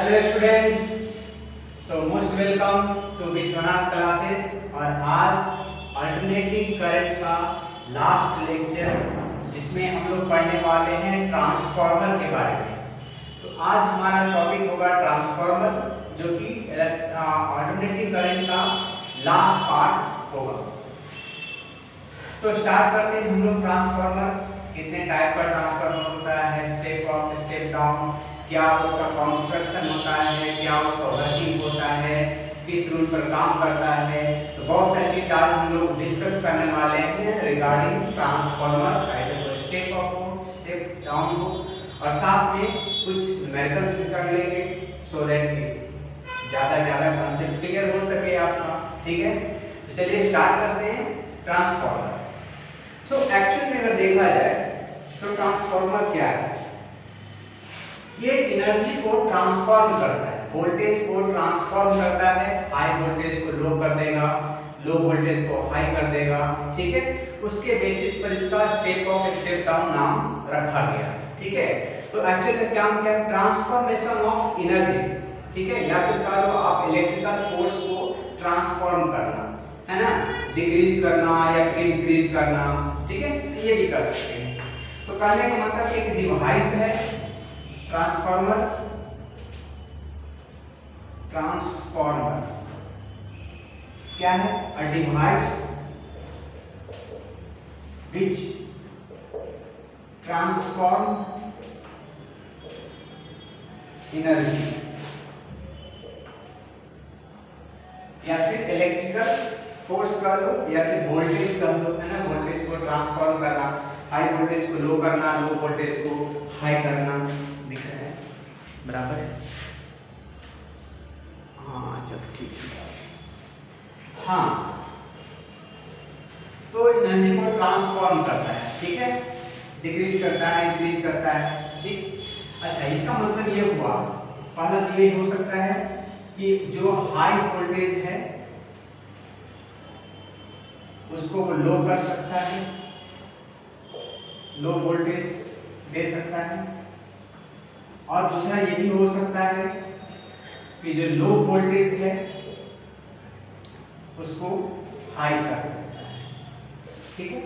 Hello students, so most welcome to Vishwanath classes. और आज alternating current का लास्ट लेक्चर जिसमें हम लोग पढ़ने वाले हैं ट्रांसफार्मर के बारे में। तो आज हमारा टॉपिक होगा ट्रांसफार्मर, जो कि अल्टरनेटिंग करंट का लास्ट पार्ट होगा। तो स्टार्ट करते हैं हम लोग। ट्रांसफार्मर कितने टाइप का ट्रांसफार्मर होता है, स्टेप अप स्टेप डाउन, क्या उसका कंस्ट्रक्शन होता है, क्या उसका वर्किंग होता है, किस रूल पर काम करता है। तो बहुत सारी चीज़ आज हम लोग डिस्कस करने वाले हैं रिगार्डिंग ट्रांसफार्मर, आइदर वो स्टेप अप हो स्टेप डाउन हो, और साथ में कुछ न्यूमेरिकल्स भी कर लेंगे सो दैट ज़्यादा कॉन्सेप्ट क्लियर हो सके आपका। ठीक है, तो चलिए स्टार्ट करते हैं। ट्रांसफार्मर, सो एक्चुअली में अगर देखा जाए तो ट्रांसफार्मर क्या है? ये एनर्जी को ट्रांसफॉर्म करता है, वोल्टेज को ट्रांसफॉर्म करता है। हाई वोल्टेज को लो कर देगा, लो वोल्टेज को हाई कर देगा। ठीक है, उसके बेसिस पर इसका स्टेप अप स्टेप डाउन नाम रखा गया। ठीक है, तो एक्चुअली काम क्या है? Transformation of energy. ठीक है, या फिर कह लो आप इलेक्ट्रिकल फोर्स को ट्रांसफॉर्म करना, है ना, डिक्रीज करना या फिर इंक्रीज करना। ठीक है, ये भी कर सकते हैं। तो कहने का मतलब एक डिवाइस है ट्रांसफार्मर। ट्रांसफार्मर क्या है? A device which transform energy, या फिर इलेक्ट्रिकल फोर्स कह लो या फिर वोल्टेज कह लो, है ना। वोल्टेज को ट्रांसफॉर्म करना, हाई वोल्टेज को लो करना, लो वोल्टेज को हाई करना। दिख रहा है? बराबर है? हाँ, चल ठीक है। हाँ, तो एनर्जी को ट्रांसफॉर्म करता है। ठीक है, डिक्रीज करता है, इंक्रीज करता है। ठीक, अच्छा, इसका मतलब ये हुआ, पहला चीज ये हो सकता है कि जो हाई वोल्टेज है उसको वो लो कर सकता है, लो वोल्टेज दे सकता है। और दूसरा ये भी हो सकता है कि जो लो वोल्टेज है उसको हाई कर सकता है। ठीक है,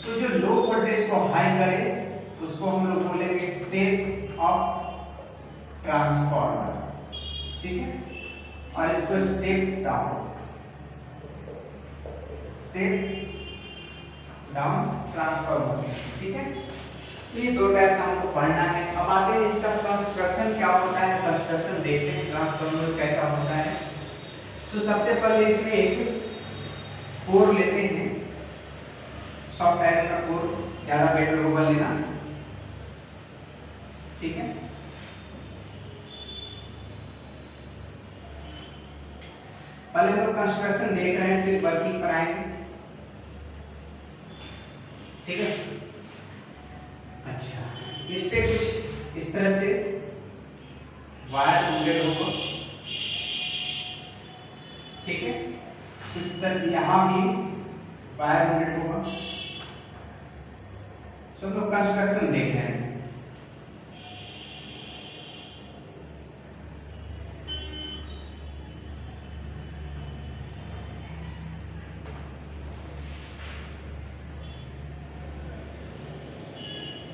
तो जो लो वोल्टेज को हाई करे उसको हम लोग बोलेंगे स्टेप अप ट्रांसफार्मर। ठीक है, और इसको स्टेप डाउन ट्रांसफार्मर। ठीक है, ये दो टाइप का हमको पढ़ना है। अब आगे इसका कंस्ट्रक्शन क्या होता है, कंस्ट्रक्शन देखते हैं ट्रांसफार्मर कैसा होता है। तो सबसे पहले इसमें एक कोर लेते हैं, सॉफ्ट आयरन का कोर ज्यादा बेटर होगा लेना। ठीक है, पहले हम लोग कंस्ट्रक्शन देख रहे हैं, फिर वर्किंग पर आएंगे। ठीक है, अच्छा, इस पे कुछ इस तरह से वायर इंडेड होगा। ठीक है, कुछ तरह यहाँ भी वायर इंडेड होगा। सब लोग कंस्ट्रक्शन देख रहे हैं।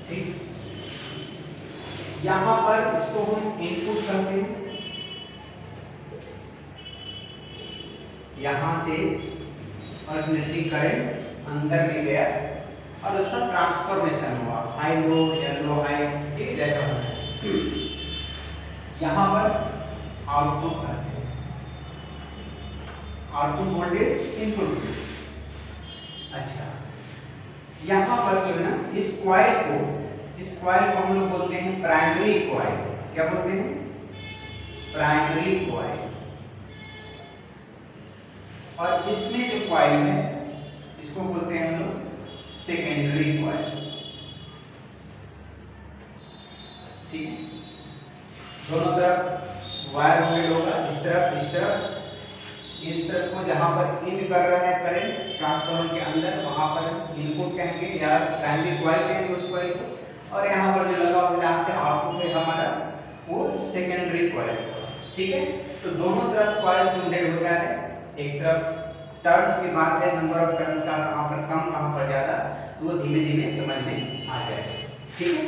ठीक, यहां पर इसको हम इनपुट करते हैं, यहां से अल्टरनेटिंग करंट अंदर में गया और उसका ट्रांसफॉर्मेशन हुआ, हाई लो या लो हाई। ठीक, जैसा होता है। यहां पर आउटपुट करते हैं, आउटपुट वोल्टेज इनपुट वोल्टेज। अच्छा, यहां पर जो है ना, इस कॉइल को हम लोग बोलते हैं प्राइमरी कॉइल। क्या बोलते हैं? Primary coil. और इसमें जो कॉइल है इसको बोलते हैं हम लोग सेकेंडरी कॉइल। ठीक, दोनों तरफ वायर होल्ड होगा, इस तरफ इस तरफ। इस तरफ को जहां पर इन कर रहा है करंट ट्रांसफार्मर के अंदर, वहां पर इनपुट कहेंगे या प्राइमरी कॉइल कहेंगे उस कॉइल को। और यहाँ पर जो लगा हुआ जहाँ से आउटपुट है हमारा, वो सेकेंडरी कॉइल होगा। ठीक है, तो दोनों तरफ कॉइल साउंडेड होता है। एक तरफ टर्न्स की बात है, नंबर ऑफ टर्न्स का कहां पर कम कहां पर ज्यादा, तो वो धीमे धीमे समझ में आ जाएगा। ठीक है,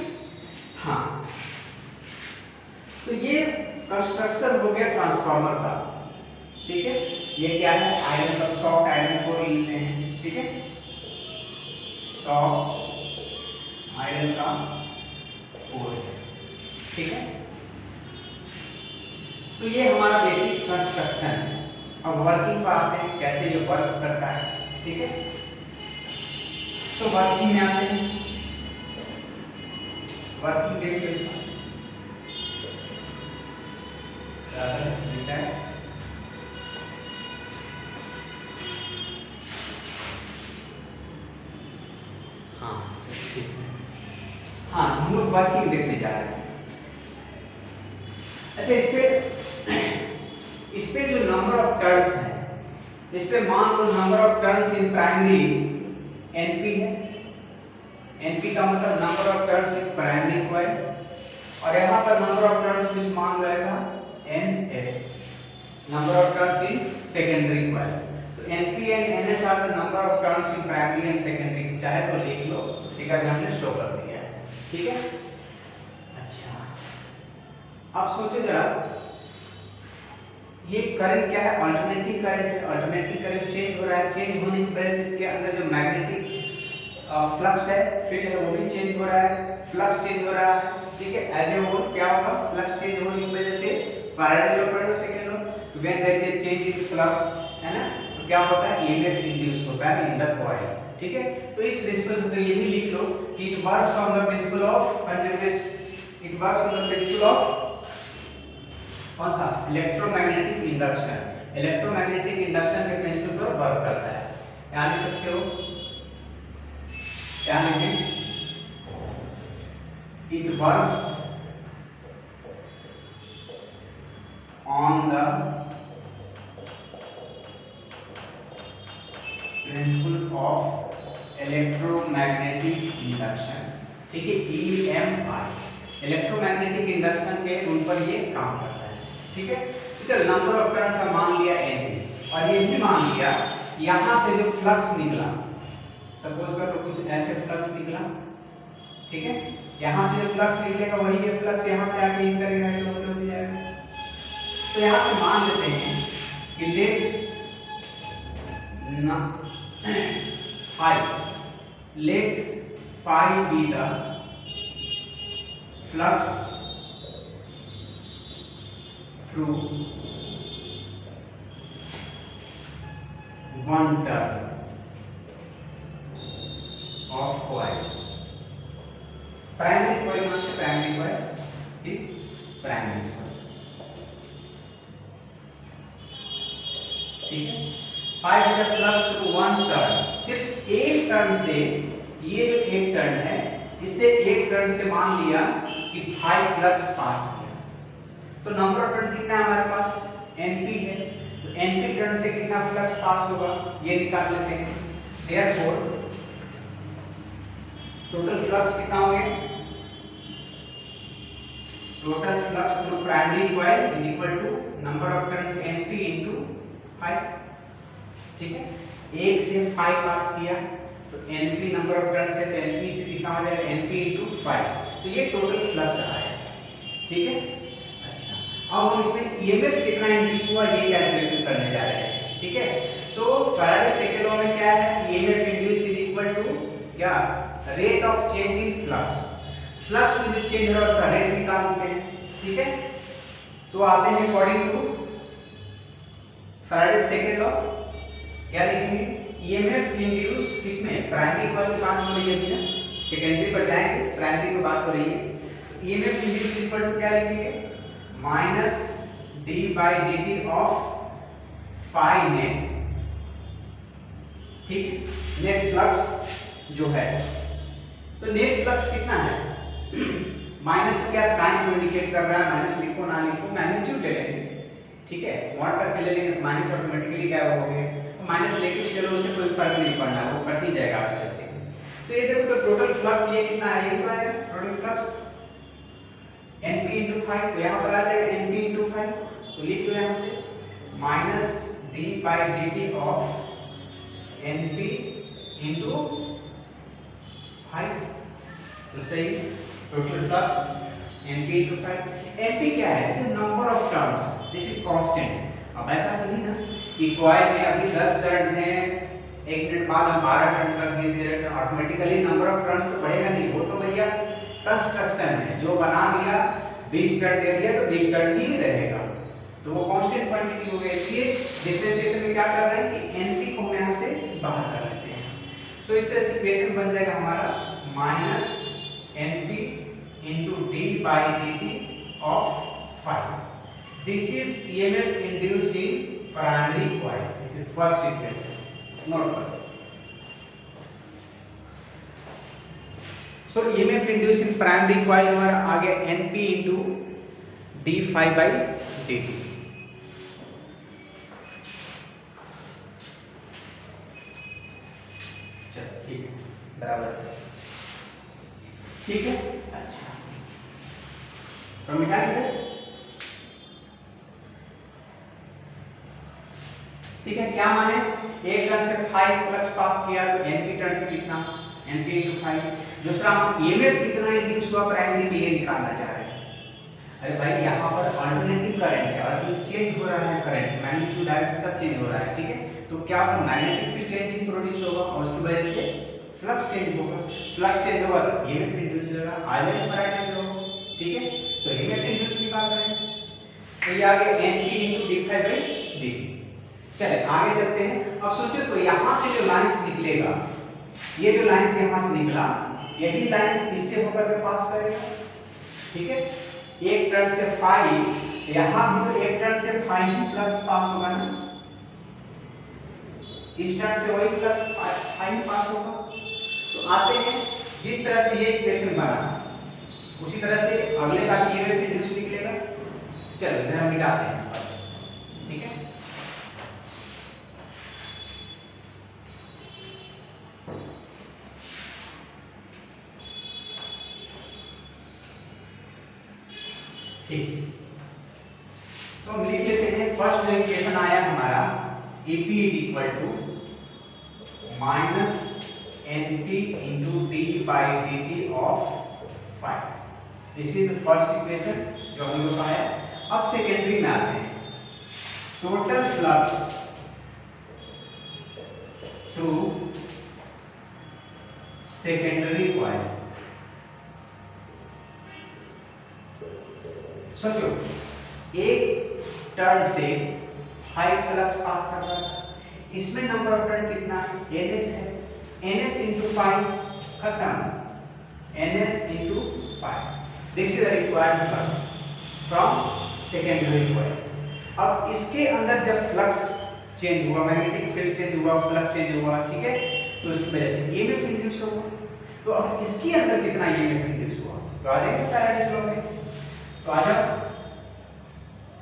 हाँ, तो ये कंस्ट्रक्शन हो गया ट्रांसफार्मर का। ठीक है, ये क्या है, आयरन का सॉफ्ट आयरन कोर लेते हैं। ठीक है, सॉफ्ट आयरन का कोर। ठीक है, तो ये हमारा बेसिक कंस्ट्रक्शन है। अब वर्किंग पर आते हैं, कैसे ये वर्क करता है। ठीक है, सो वर्किंग में आते हैं। वर्किंग देख लो इसका, हाँ ठीक है, हाँ हम लोग वर्किंग देखने जा रहे हैं। अच्छा, इस पे जो नंबर ऑफ टर्न्स है, इस पे मान लो number of turns in primary NP है। एनपी का मतलब number of turns in primary coil, और यहाँ पर नंबर ऑफ टर्न्स कुछ मान लो ऐसा NS, number of turns in secondary coil. तो NP and NS are the number of turns in primary and secondary, चाहे तो लिख लो, ठीक है, हमने शो कर दिया है। ठीक है, अच्छा, आप सोचो जरा, ये करंट क्या है, अल्टरनेटिंग करंट है। अल्टरनेटिंग करंट चेंज हो रहा है, चेंज होने की वजह से इसके अंदर जो मैग्नेटिक फ्लक्स है, फील्ड है, वो भी चेंज हो रहा है, फ्लक्स चेंज हो रहा है। ठीक है, एज ए होल क्या होगा, फ्लक्स चेंज होने की वजह से फैराडे लॉ पढ़े हो second law, when there is change in flux, है ना, तो क्या होता है, ईएमएफ इंड्यूस होता है इन द कॉइल। ठीक है, तो इस प्रिंसिपल को ये भी लिख लो कि it works on the principle of conservation, it works on the principle of कौन सा, इलेक्ट्रोमैग्नेटिक इंडक्शन। इलेक्ट्रोमैग्नेटिक इंडक्शन के प्रिंसिपल पर वर्क करता है। क्या लिख सकते हो, क्या लिखें, it works on the principle of electromagnetic induction. ठीक है, EMI, इलेक्ट्रोमैग्नेटिक इंडक्शन के रूल पर ये काम करता है। ठीक है, तो चल नंबर ऑफ टर्न्स हम मान लिया n, और ये भी मान लिया यहां से जो फ्लक्स निकला, सपोज करो कुछ ऐसे फ्लक्स निकला। ठीक है, यहां से जो फ्लक्स निकलेगा वही ये फ्लक्स यहां से आके इन करेगा, ऐसे होते होते जाएगा। तो यहां से मान लेते हैं कि let phi be the flux through one turn of coil। Primary coil मतलब प्राइमरी कॉइल, ठीक, प्राइमरी कॉइल। ठीक है, five the flux through one turn, सिर्फ एक टर्न से, ये जो एक टर्न है, इससे एक टर्न से मान लिया कि 5 फ्लक्स पास किया, तो नंबर ऑफ टर्न कितना है हमारे पास, np है, तो np टर्न से कितना फ्लक्स पास होगा ये निकाल लेते हैं। देयरफॉर टोटल फ्लक्स कितना हो गया, total flux through primary coil is equal to number of turns np into 5। ठीक है, एक से 5 पास किया तो np नंबर ऑफ टर्न्स है, तो np से कितना आ जाएगा, np इनटू 5, तो ये टोटल फ्लक्स आया। ठीक है, अच्छा, अब हम इसमें ईएमएफ कितना इंड्यूस हुआ ये कैलकुलेशन करने जा रहे हैं। ठीक है, सो फैराडे सेकंड लॉ में क्या है, EMF induced is equal to क्या, rate of change in flux. Flux में जो चेंज हो रहा है उसका रेट निकालते हैं। ठीक है, तो आते हैं according to Faraday second law, क्या लिखेंगे, ईएमएफ इंड्यूस किसमें, प्राइमरी कॉइल की बात हो रही है अभी ना, सेकेंडरी पर जाएंगे, प्राइमरी की बात हो रही है। ईएमएफ इंड्यूस इक्वल टू क्या लिखेंगे, minus D by dt of phi net. ठीक, नेट फ्लक्स जो है, तो नेट फ्लक्स कितना है, माइनस तो क्या साइन को इंडिकेट कर रहा है, माइनस लिखो ना लिखो मैग्नीट्यूड ले लेंगे। ठीक है, मॉड करके ले लेंगे तो माइनस ऑटोमेटिकली क्या हो गया, तो माइनस लेके भी चलो उससे कोई फर्क नहीं पड़ना, वो कट ही जाएगा आगे चलते। तो ये देखो, तो टोटल फ्लक्स ये कितना है, ये तो है टोटल फ्लक्स NP इंटू 5, तो यहाँ पर आ जाएगा NP इंटू 5, तो लिख दो यहाँ से minus d by dt of NP into 5, तो सही। Total flux NP into 5, NP क्या है? This is number of turns, this is constant. अब ऐसा तो नहीं ना कि कॉइल में अभी 10 टर्न है, 1 मिनट बाद हम 12 टर्न कर दिए, ऑटोमेटिकली नंबर ऑफ टर्न्स तो बढ़ेगा नहीं, वो तो भैया कंस्ट्रक्शन है, जो बना दिया 20 टर्न दे दिया तो 20 टर्न ही रहेगा, तो वो कांस्टेंट क्वांटिटी हो गई। इसलिए डिफरेंशिएशन में क्या कर रहे हैं कि NP को हम यहाँ से बाहर कर लेते हैं। सो इस तरह से इक्वेशन बन जाएगा हमारा minus NP into d by dt of 5. This is EMF induced in primary coil. This is first equation. Note करो. So EMF induced in primary coil हमारा आ गया NP into d5 by dt. चलो ठीक है, बराबर है, ठीक है। अच्छा तो मिटा दे, ठीक है। क्या माने एक टर्न से 5 फ्लक्स पास किया तो NP टर्न से कितना, NP into 5। दूसरा हम EMF कितना इंड्यूस हुआ प्राइमरी में ये निकालना चाह रहे हैं। अरे भाई यहाँ पर अल्टरनेटिंग करंट है और चेंज हो रहा है, करंट मैग्नीट्यूड डायरेक्शन सब चेंज हो रहा है, ठीक है। तो क्या होगा, मैग्नेटिक फील्ड चेंजिंग प्रोड्यूस होगा और उसकी वजह से फ्लक्स चेंज होगा, फ्लक्स चेंज होगा तो EMF इंड्यूस होगा, आइलैंड फैराडे होगा, ठीक है। सो EMF इंड्यूस निकाल रहे हैं, तो ये आगे NP into d5 by dt। चलिए आगे चलते हैं। अब सोचो तो यहाँ से जो लाइंस निकलेगा, ये जो लाइंस यहाँ से निकला, यही लाइंस इससे होकर के पास करेगा, ठीक है। एक टर्न से 5, यहाँ भी तो एक टर्न से 5 ही फ्लक्स पास होगा ना, इस टर्न से वही फ्लक्स 5 पास होगा। तो आते हैं, जिस तरह से ये इक्वेशन बना उसी तरह से अगले का भी EMF इंड्यूस निकलेगा। चलो इधर हम मिटाते हैं, ठीक है। ठीक, तो हम लिख लेते हैं फर्स्ट जो इक्वेशन आया हमारा EP is equal to minus NP into d by dt of 5। This is the first equation जो हम लोग आया। अब सेकेंडरी में आते हैं, total flux through secondary coil. सोचो एक टर्न से 5 फ्लक्स पास कर रहा था, इसमें नंबर ऑफ टर्न कितना है, NS है, NS into 5 खत्म, NS into 5। This is the required flux from secondary coil. अब इसके अंदर जब फ्लक्स चेंज हुआ, मैग्नेटिक फील्ड चेंज हुआ, फ्लक्स चेंज हुआ, ठीक है, तो इसकी वजह से EMF इंड्यूस होगा। तो अब इसके अंदर कितना EMF इंड्यूस हुआ, तो आ जाएगा फैराडेज लॉ में। तो आ जाओ,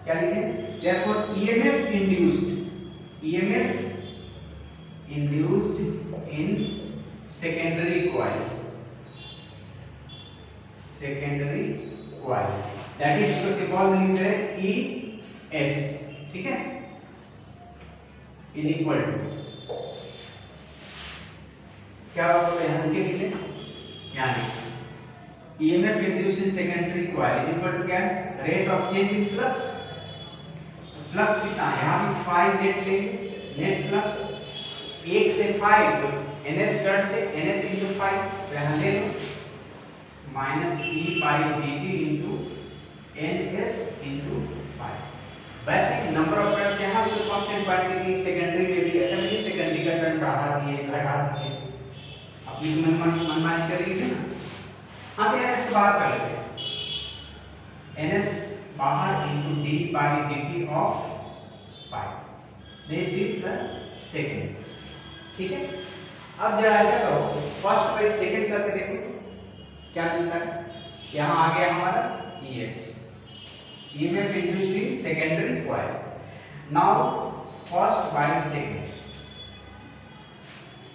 क्या लिखें, therefore EMF induced in secondary coil, that is इसको सिंबल में लिख रहे हैं ES, ठीक है, इज इक्वल टू क्या होगा, यहाँ नीचे लिख लें, यानी EMF induced in secondary coil is equal to क्या, rate of change in flux. Flux कितना है, यहाँ भी 5 नेट लेंगे, नेट फ्लक्स 1 से 5 तो NS टर्न से NS into 5, तो यहाँ ले लो minus E by dt into NS into 5। वैसे नंबर ऑफ टर्न्स यहाँ भी तो कांस्टेंट क्वांटिटी, सेकेंडरी में भी ऐसा नहीं सेकेंडरी का टर्न बढ़ा दिए घटा दिए, अपनी मनमानी चली थी ना। हाँ तो NS बाहर कर लेते हैं, NS बाहर into d by dt of 5। This is the second equation, ठीक है। अब जरा ऐसा करो, फर्स्ट बाय सेकंड करके देखो तो क्या मिलता है। यहाँ आ गया हमारा ES, EMF induced in secondary coil। now first by second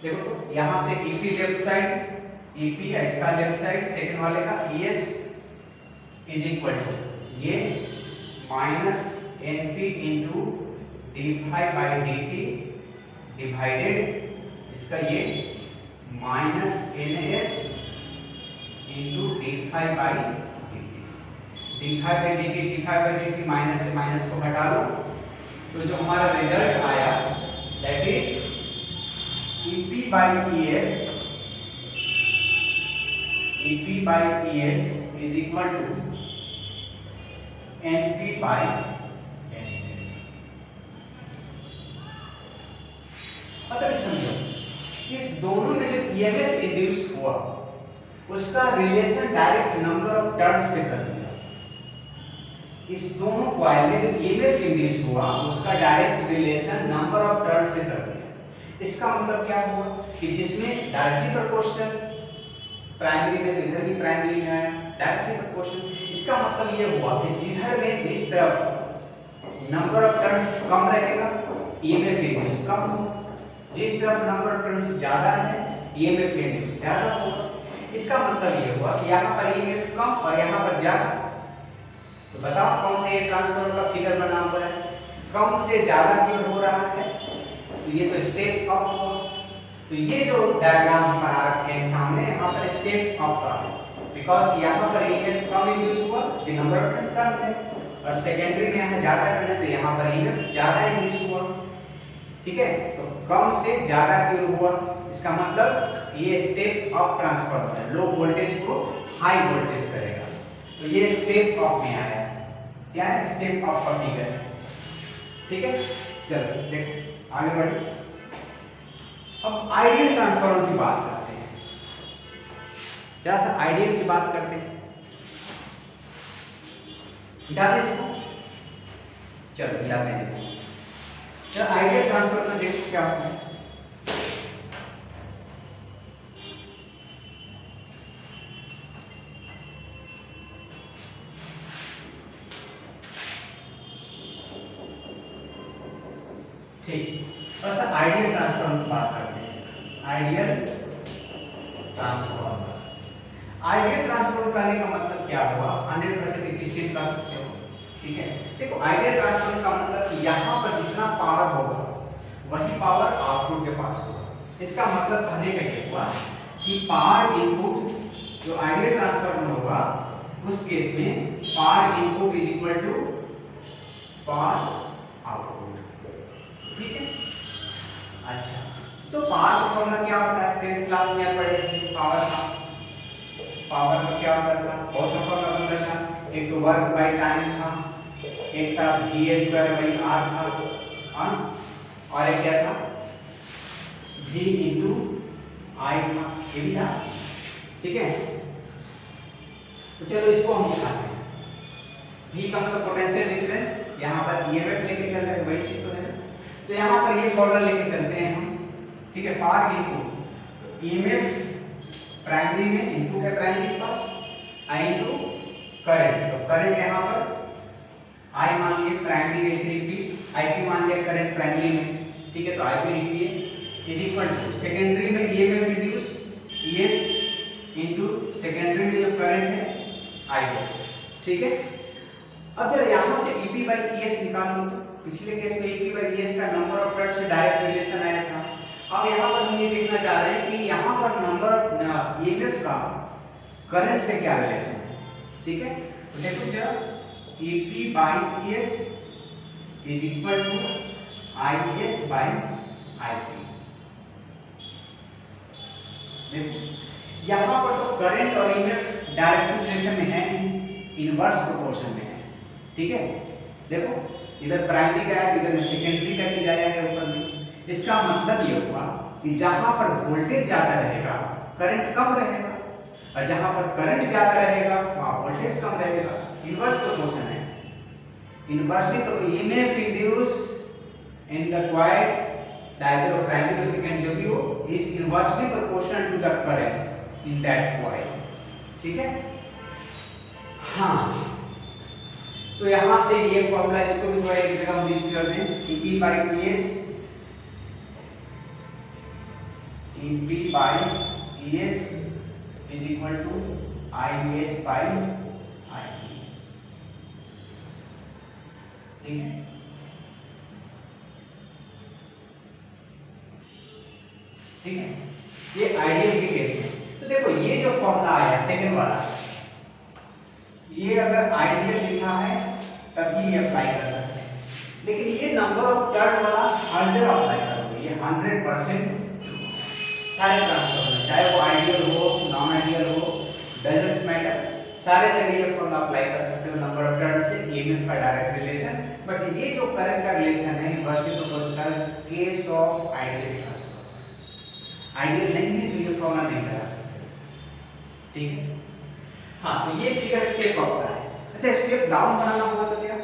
देखो तो यहाँ से EP लेफ्ट साइड, EP है इसका लेफ्ट साइड, सेकंड वाले का ES इज इक्वल टू ये minus N P into D phi by D T divided इसका ये minus N S into D phi by D T. D phi by D T, D phi by D T, minus से minus को हटा लो तो जो हमारा result आया that is EP by ES, EP by ES is equal to NP by NS। मतलब समझो इस दोनों में जो EMF इंड्यूस हुआ उसका relation direct number of turn से कर दिया। इस दोनों कॉइल में जो EMF इंड्यूस हुआ उसका direct relation number of turn से कर दिया। इसका मतलब क्या हुआ कि जिसमें डायरेक्टली प्रोपोर्शनल प्राइमरी में, इधर भी प्राइमरी में आया डायरेक्टली प्रोपोर्शनल। इसका मतलब ये हुआ कि जिधर में जिस तरफ नंबर ऑफ टर्न्स कम रहेगा EMF इंड्यूस कम होगा, जिस तरफ नंबर ऑफ टर्न्स ज्यादा है EMF इंड्यूस ज्यादा होगा। इसका मतलब ये हुआ कि यहाँ पर EMF कम और यहाँ पर ज्यादा। तो बताओ कौन सा ये ट्रांसफार्मर का फिगर बना हुआ है, कम से ज्यादा क्यों हो रहा है, तो ये तो स्टेप अप हुआ। तो ये जो डायग्राम बना रखे हैं सामने, यहाँ पर स्टेप अप का है बिकॉज यहाँ पर EMF कम इंड्यूस हुआ तो नंबर ऑफ टर्न कम है, और सेकेंडरी में यहाँ ज्यादा टर्न है तो यहाँ पर EMF ज्यादा इंड्यूस हुआ। ठीक है, तो कम से ज्यादा क्यों हुआ, इसका मतलब ये स्टेप अप ट्रांसफार्मर है, लो वोल्टेज को हाई वोल्टेज करेगा। तो ये स्टेप अप में आया, क्या है स्टेप अप का फिगर है। ठीक है, चलो देखो आगे बढ़े। अब आइडियल ट्रांसफार्मर की बात करते हैं, जरा सा आइडियल की बात करते हैं। मिटा दें इसको, चलो मिलाते हैं इसको। चलो आइडियल ट्रांसफार्मर देखो क्या होता है। ठीक, और सर आइडियल ट्रांसफार्मर की बात करते हैं। आइडियल ट्रांसफार्मर, आइडियल ट्रांसफार्मर करने का मतलब क्या हुआ, 100% एफिशिएंट कर सकते हो। ठीक है, देखो आइडियल ट्रांसफार्मर का मतलब कि यहाँ पर जितना पावर होगा वही पावर आउटपुट के पास होगा। इसका मतलब कहने का ये हुआ कि पावर इनपुट जो आइडियल ट्रांसफार्मर होगा उस केस में power input is equal to power output. ठीक है, अच्छा तो पावर का फॉर्मूला क्या होता है, 10th क्लास में पढ़े थे पावर का। पावर का क्या होता था, बहुत सा फॉर्मूला बनता था, एक तो वर्क बाय टाइम था, एक था v² बाई r था, हाँ, और एक क्या था v इंटू आई था, ये भी था। ठीक है, तो चलो इसको हम उठाते हैं। v का मतलब पोटेंशियल डिफरेंस, यहाँ पर EMF लेके चल रहे हैं वही चीज तो है। तो यहाँ पर ये फॉर्मूला लेके चलते हैं हम। ठीक है, पावर इनपुट तो EMF प्राइमरी में इनपुट है प्राइमरी के पास, I इंटू करंट, तो करंट यहाँ पर I मान लिए प्राइमरी में से रिपीट, IP मान लिया करंट प्राइमरी में। ठीक है, तो IP लिख दिए इज इक्वल टू सेकेंडरी में EMF induce ES into secondary में जो करंट है IS। ठीक है, अब जरा यहाँ से EP बाई ES निकाल लो। तो पिछले केस में EP बाई ES का नंबर ऑफ टर्न से डायरेक्ट रिलेशन आया था। अब यहाँ पर हम ये देखना चाह रहे हैं कि यहाँ पर नंबर ऑफ EMF का करंट से क्या रिलेशन है। ठीक है, तो देखो जरा EP by ES is equal to IS by IP। देखो यहाँ पर तो करंट और EMF डायरेक्ट रिलेशन में है, इनवर्स प्रोपोर्शन में है। ठीक है, देखो इधर प्राइमरी का है, इधर में सेकेंडरी का चीज आया है ऊपर में। इसका मतलब ये हुआ कि जहां पर वोल्टेज ज्यादा रहेगा करंट कम रहेगा, और जहां पर करंट ज्यादा रहेगा वहां वोल्टेज कम रहेगा। इनवर्स प्रोपोर्शन है। इनवर्सली तो EMF induce in the coil direct और प्राइमरी और सेकेंडरी जो भी हो is inversely proportional to the current in that coil. ठीक है, हाँ, तो यहाँ से ये फॉर्मूला इसको भी थोड़ा एक जगह हम लिस्ट कर दें। EP by ES, EP by ES is equal to IS by IP। ठीक है, ठीक है, ये आइडियल के केस में। तो देखो ये जो फॉर्मूला आया सेकंड वाला, ये अगर आइडियल लिखा है तभी ये अप्लाई कर सकते हैं, लेकिन ये नंबर ऑफ टर्न वाला हर जगह अप्लाई करोगे, ये 100% सारे ट्रांसफर में, चाहे वो आइडियल हो नॉन आइडियल हो, डजंट मैटर, सारे जगह ये फॉर्मूला अप्लाई कर सकते हो नंबर ऑफ टर्न से ईएमएफ का डायरेक्ट रिलेशन। बट ये जो करंट का रिलेशन है university proportional case of ideal transfer, ideal नहीं है तो ये फॉर्मूला नहीं लगा सकते, ठीक है। हाँ, तो ये फिगर स्टेप अप का है। अच्छा, स्टेप डाउन बनाना होगा तो क्या,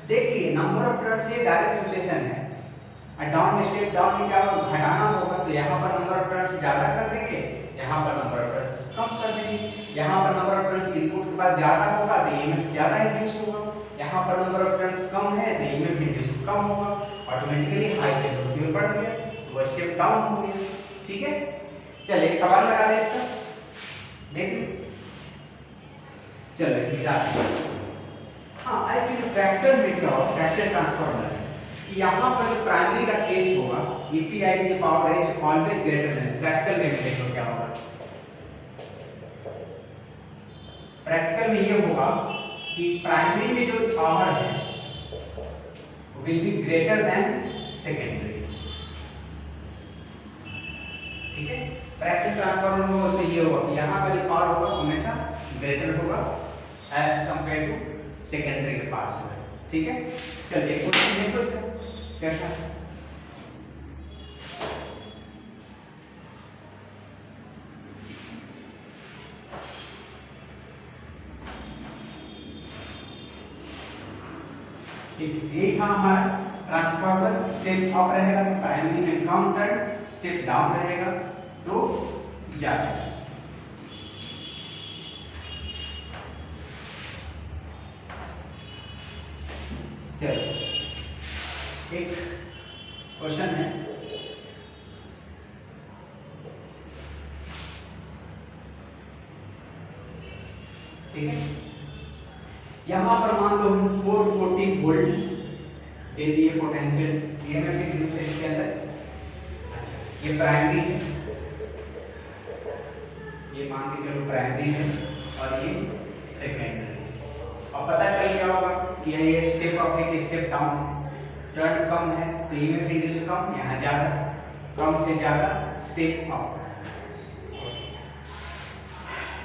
देखिए नंबर ऑफ टर्न से डायरेक्ट रिलेशन है, और डाउन स्टेप डाउन में क्या होगा, घटाना होगा, तो यहाँ पर नंबर ऑफ टर्न्स ज्यादा कर देंगे, यहाँ पर नंबर ऑफ टर्न्स कम कर देंगे। यहाँ पर नंबर ऑफ टर्न्स इनपुट के पास ज्यादा होगा तो ईएमएफ ज्यादा इंड्यूस होगा, यहाँ पर नंबर ऑफ टर्न्स कम है तो ईएमएफ इंड्यूस कम होगा, ऑटोमेटिकली हाई से लो की ओर बढ़ गया, वो स्टेप डाउन हो गया, ठीक है। चल एक सवाल लगा ले इसका, देख लो, चलो निकाल। हाँ, एक्चुअली फ्रैक्टल में क्या होगा, फ्रैक्टल ट्रांसफॉर्मर है कि यहाँ पर जो प्राइमरी का केस होगा ईपीआई की power is always greater than, practical में देखो क्या होगा, प्रैक्टिकल में ये होगा कि प्राइमरी में जो पावर है will be greater than secondary, ठीक है। प्रैक्टिकल ट्रांसफार्मर में उसमें ये होगा कि यहाँ का जो पावर होगा हमेशा ग्रेटर होगा एज कंपेयर टू सेकेंडरी के पास होगा, ठीक है। चलिए क्वेश्चन देखो सर कैसा, एक हमारा ट्रांसफार्मर स्टेप अप रहेगा तो प्राइमरी में कम टर्न, स्टेप डाउन रहेगा तो ज्यादा। चलो एक क्वेश्चन है, ठीक है। यहां पर मान लो 440 वोल्ट दे दिए पोटेंशियल ईएमएफ इंड्यूस है इसके अंदर। अच्छा, ये प्राइमरी है, ये मान के चलो प्राइमरी है और ये सेकेंडरी है। अब पता चल गया होगा कि ये स्टेप अप है कि स्टेप डाउन है, टर्न कम है तो ईएमएफ इंड्यूस कम, यहाँ ज्यादा, कम से ज्यादा स्टेप अप।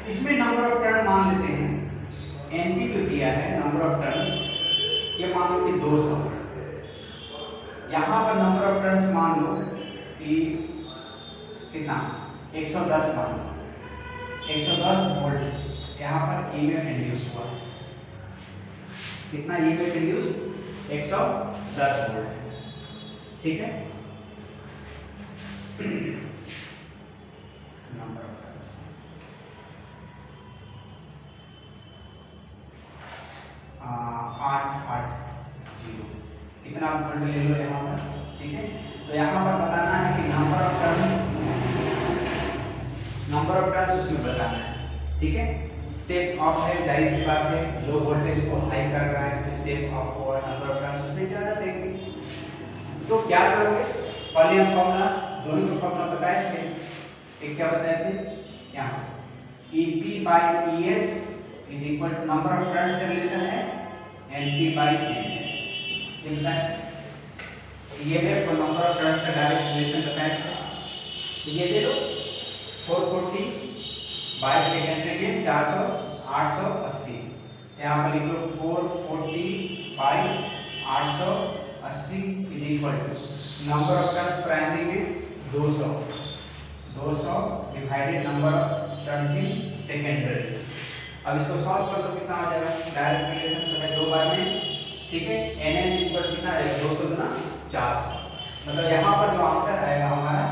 इसमें नंबर ऑफ टर्न मान लेते हैं, एनपी जो दिया है नंबर ऑफ टर्न्स, ये मान लो कि 200, यहाँ पर नंबर ऑफ टर्न्स मान लो कि कितना 110 मान लो, 110 वोल्ट यहाँ पर ईएमएफ इंड्यूस हुआ, कितना ईएमएफ इंड्यूस 110 वोल्ट, ठीक है। नंबर ऑफ टर्न्स 880, कितना वोल्ट ले लो यहाँ पर, ठीक है। तो यहाँ पर बताना है कि नंबर ऑफ टर्न्स उसमें बताना है, ठीक है। स्टेप अप है, जाहिर सी बात है, लो वोल्टेज को हाई कर रहा है तो स्टेप अप होगा, नंबर ऑफ टर्न्स उसमें ज्यादा देंगे। तो क्या करोगे, पहले हम फॉर्मूला दोनों को फॉर्मूला बताए थे, एक क्या बताए थे यहाँ EP/ES is equal to number of turns से रिलेशन है NP/NS, ये बताया। ईएमएफ और नंबर ऑफ टर्न्स का डायरेक्ट रिलेशन बताया था, तो ये दे लो 440 बाय सेकेंडरी में 400 880, यहाँ पर लिख लो 440 by 880 is equal to number of turns primary में 200 divided number of turns in secondary. अब इसको सॉल्व कर दो, कितना आ जाएगा, डायरेक्ट रिलेशन तो है 2 बार में, ठीक है। NS इक्वल कितना है 200 गुना 400, मतलब यहाँ पर जो आंसर आएगा हमारा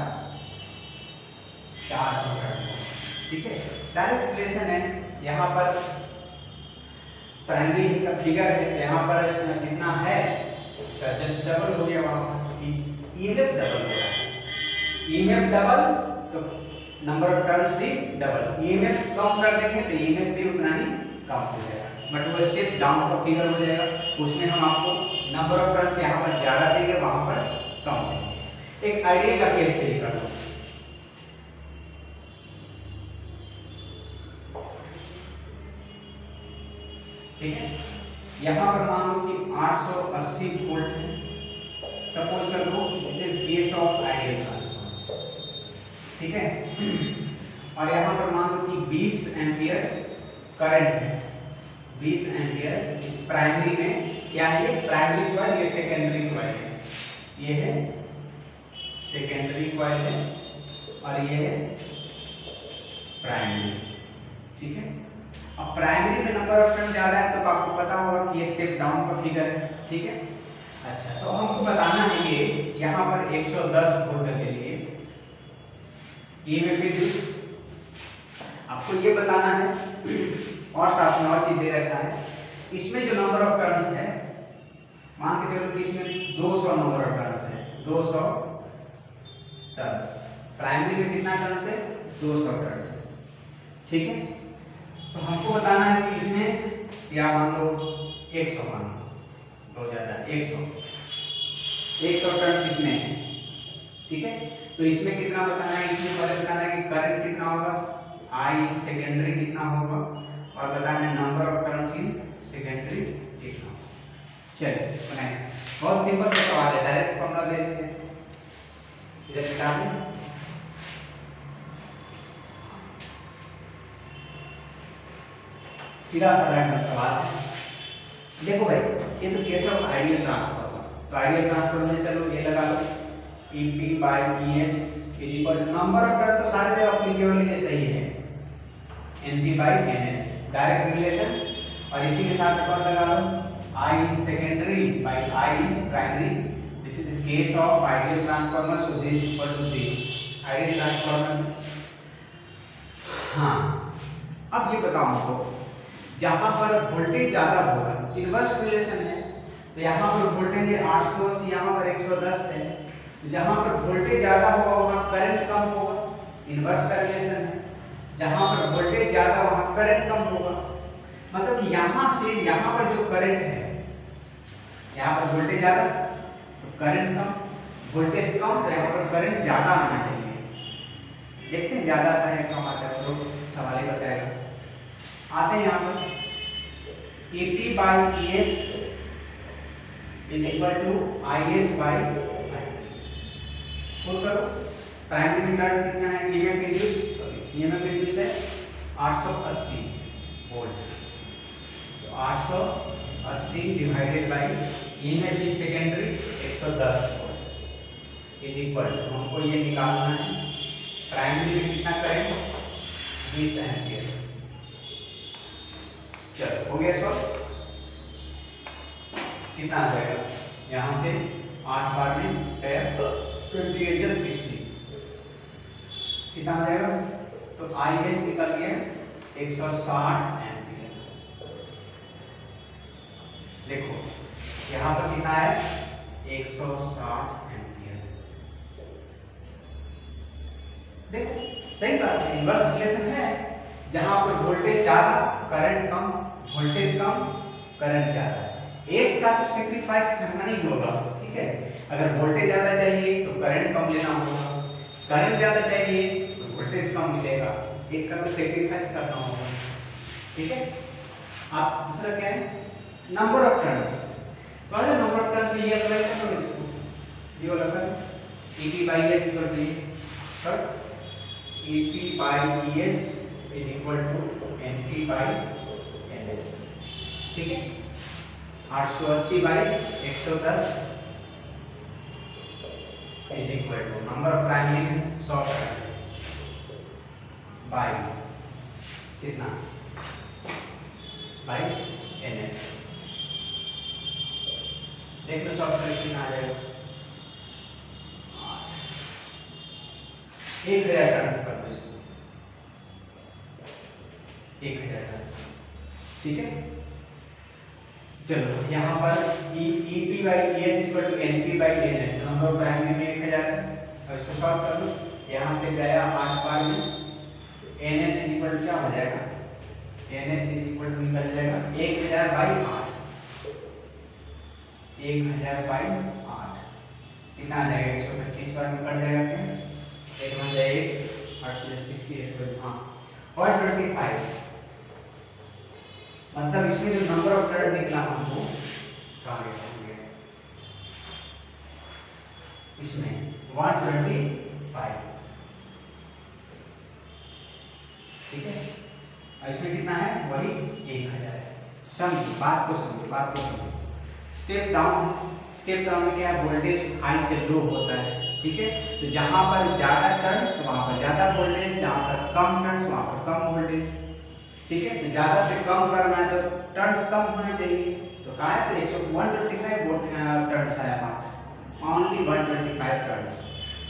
400 टर्न, ठीक है। डायरेक्ट रिलेशन है, यहाँ पर प्राइमरी का फिगर है तो यहाँ पर जितना है उसका जस्ट डबल हो गया, वहाँ पर ईएमएफ डबल हो रहा है, ईएमएफ डबल तो नंबर ऑफ टर्न्स भी डबल, ईएमएफ कम कर देंगे तो ईएमएफ भी उतना ही कम हो जाएगा, बट वो स्टेप डाउन का फिगर हो जाएगा, उसमें हम आपको नंबर ऑफ टर्न्स यहाँ पर ज्यादा देंगे, वहां पर कम देंगे। एक आइडियल का केस पे कर लो। ठीक है, यहाँ पर मान लो कि 880 वोल्ट है, सपोज कर लो इसे केस ऑफ आइडियल ट्रांसफार्मर। ठीक है, और यहाँ पर मान लो कि 20 एम्पियर करंट है, 20 एम्पियर इस प्राइमरी में, क्या है ये प्राइमरी कॉइल, ये सेकेंडरी कॉइल है, ये है सेकेंडरी कॉइल है और ये है प्राइमरी। ठीक है, अब प्राइमरी में नंबर ऑफ टर्न ज्यादा है तो आपको पता होगा कि ये स्टेप डाउन का फिगर है। ठीक है, अच्छा तो हमको बताना है ये यहाँ पर 110 वोल्ट के लिए ईएमएफ इंड्यूस, आपको ये बताना है। और साथ में और चीज दे रखा है, इसमें जो नंबर ऑफ टर्न्स है, मान के चलो कि इसमें 200 नंबर ऑफ टर्न्स है, 200 टर्न्स, प्राइमरी में कितना टर्न्स है, 200 टर्न। ठीक है, तो हमको बताना है कि इसमें या मान लो 100, मान लो 2 ज्यादा 100 टर्न्स इसमें है। ठीक है, तो इसमें कितना बताना है, इसमें पहले बताना है कि करंट कितना होगा, आई सेकेंडरी कितना होगा, और बताना है number of turns in secondary कितना होगा। चलिए बनाएं, बहुत सिंपल सवाल है, डायरेक्ट फॉर्मूला बेस है। इधर निकाल दें, सीधा साधा एकदम सवाल है। देखो भाई, ये तो केस ऑफ आइडियल ट्रांसफार्मर, तो आइडियल ट्रांसफार्मर में चलो ये लगा लो EP/ES is equal to number of turn, तो सारे जगह एप्लीकेबल ये सही है, NP/NS डायरेक्ट रिलेशन, और इसी के साथ कौन लगा लो I secondary by I primary, this is the case of ideal transformer, so this equal to this ideal transformer। हाँ, अब ये बताओ हमको, जहां पर वोल्टेज ज्यादा होगा, इनवर्स रिलेशन है, तो यहाँ पर वोल्टेज है 880, यहाँ पर 110 है, जहां पर वोल्टेज ज्यादा होगा वहां करंट कम होगा, इनवर्स का रिलेशन है। जहां पर वोल्टेज ज्यादा वहां करंट कम होगा, मतलब यहां से यहां पर जो करंट है, यहाँ पर वोल्टेज ज्यादा तो करंट कम, वोल्टेज कम तो यहाँ पर करंट ज्यादा आना चाहिए। देखते हैं ज्यादा आता है कम आता है, तो सवाल ही बताएगा। आते हैं यहाँ पर EP/ES is equal to IS/I। Full करो, प्राइमरी करंट कितना है, ईएमएफ इंड्यूस है 880 वोल्ट, तो 880 divided by EMF in secondary 110 volt is equal to, हमको ये निकालना है प्राइमरी में कितना करंट 20 एम्पियर। चलो हो गया सॉल्व, कितना आ जाएगा, यहाँ से 8 बार में 28 या 60 कितना आ जाएगा, तो IS निकल गया 160 एम्पियर। देखो यहाँ पर कितना है 160 एम्पियर। देखो सही बात है, इनवर्स रिलेशन है, जहां पर वोल्टेज ज्यादा करंट कम, वोल्टेज कम करंट ज्यादा, एक का तो सेक्रीफाइस करना ही होगा। ठीक है, अगर वोल्टेज ज्यादा चाहिए तो करंट कम लेना होगा, करंट ज्यादा चाहिए तो वोल्टेज कम मिलेगा, एक का तो सेक्रीफाइस करना होगा। ठीक है, आप दूसरा क्या है, नंबर ऑफ टर्न्स, तो अगर नंबर ऑफ टर्न्स में ये अप्लाई कर लो, इसको ये वाला कर EP/ES equal to EP/ES is equal to NP/NS। ठीक है, 880/110 is equal to number of primary short by कितना बाय NS। देख लो शॉर्ट सर्किट कितना आ जाएगा, 1000 टर्न्स कर दो इसको, 1000 टर्न्स। ठीक है, चलो यहाँ पर EP/ES equal to NP/NS, number of primary में 1000 है, और इसको सॉल्व कर लो, यहाँ से गया 8 बार में, NS इक्वल टू क्या हो जाएगा, NS इक्वल टू निकल जाएगा 1000/8, 1000/8 कितना आ जाएगा, 125 बार में कट जाएगा क्या, 8 1 8 8 68, हाँ 125। मतलब इसमें जो नंबर ऑफ टर्न निकला हमको कहाँ गया, इसमें 125, ठीक है। और इसमें कितना है, वही 1000 है। समझिए बात को, समझो। स्टेप डाउन में क्या है, वोल्टेज हाई से लो होता है, ठीक है। तो जहां पर ज्यादा टर्न्स वहां पर ज्यादा वोल्टेज, जहां पर कम टर्न्स वहां पर कम वोल्टेज, ठीक है। तो ज्यादा से कम करना है तो टर्न्स कम होने चाहिए, तो कहा है तो 125 टर्न्स आया मात्र, ओनली 125 टर्न्स,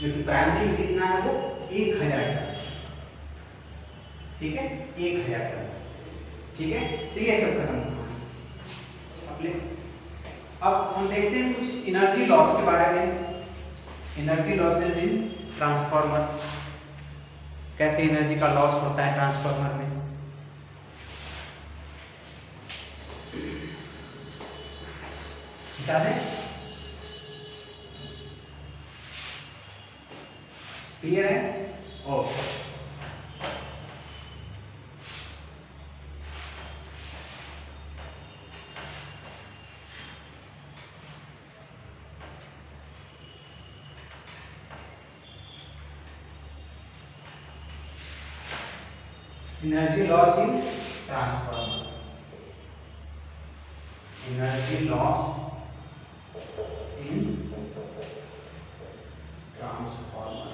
जो कि प्राइमरी में कितना है वो 1000 टर्न्स, ठीक है, 1000 टर्न्स, ठीक है। तो ये सब खत्म हुआ। अब हम देखते हैं कुछ एनर्जी लॉस के बारे में, एनर्जी लॉसेज इन ट्रांसफार्मर, कैसे एनर्जी का लॉस होता है ट्रांसफार्मर में। बता दें, क्लियर है, okay. Energy loss in transformer, energy loss in transformer.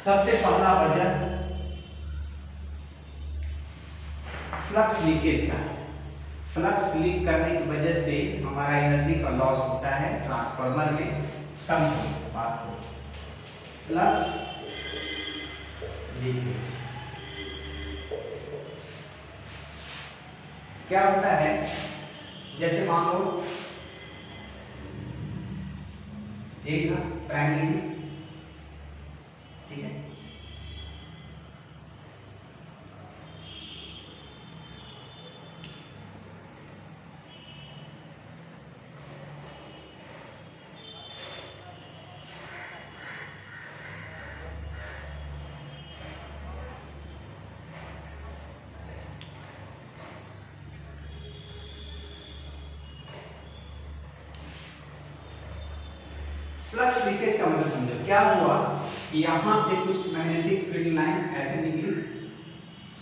सबसे पहला वजह फ्लक्स लीकेज का है। फ्लक्स लीक करने की वजह से हमारा एनर्जी का लॉस होता है ट्रांसफार्मर में। समझो बात को, फ्लक्स लीकेज क्या होता है, जैसे मान लो एक प्राइमरी में, ठीक है, फ्लक्स लीकेज का मतलब समझो, क्या हुआ कि यहां से कुछ मैग्नेटिक फील्ड लाइंस ऐसे निकली,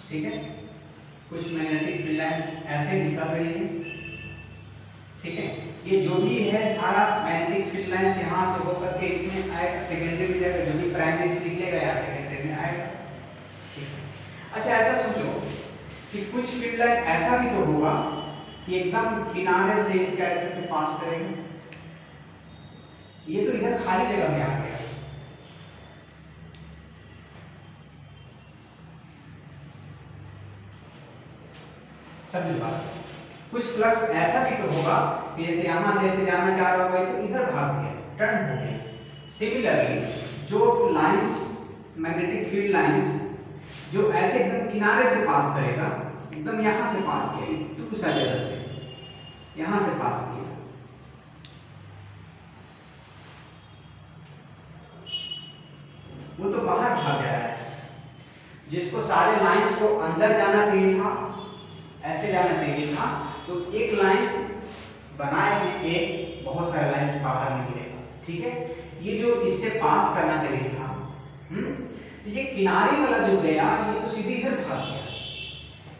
ठीक है, कुछ मैग्नेटिक फील्ड लाइंस ऐसे निकल रही है, ठीक है। ये जो भी है सारा मैग्नेटिक फील्ड लाइंस यहां से होकर के इसमें आएगा, सेकेंडरी में जाएगा, जो भी प्राइमरी से निकलेगा या सेकेंडरी में आएगा, ठीक है। अच्छा ऐसा सोचो कि कुछ फील्ड लाइन ऐसा भी तो होगा कि एकदम किनारे से इसका ऐसे पास करेगा, ये तो इधर खाली जगह में आ गया, समझ बात। कुछ फ्लक्स ऐसा भी तो होगा कि जैसे यहां से ऐसे जाना चाह रहा होगा तो इधर भाग गया, टर्न हो गया। सिमिलरली जो लाइंस, मैग्नेटिक फील्ड लाइंस जो ऐसे एकदम किनारे से पास करेगा, एकदम यहां से पास किया, दूसरा जगह से यहां से पास किया, वो तो बाहर भाग गया है। जिसको सारे लाइंस को अंदर जाना चाहिए था, ऐसे जाना चाहिए था, तो एक लाइंस बनाए हैं, एक बहुत सारे लाइंस बाहर निकलेगा, ठीक है। ये जो इससे पास करना चाहिए था, तो ये किनारे वाला जो गया ये तो सीधे इधर भाग गया,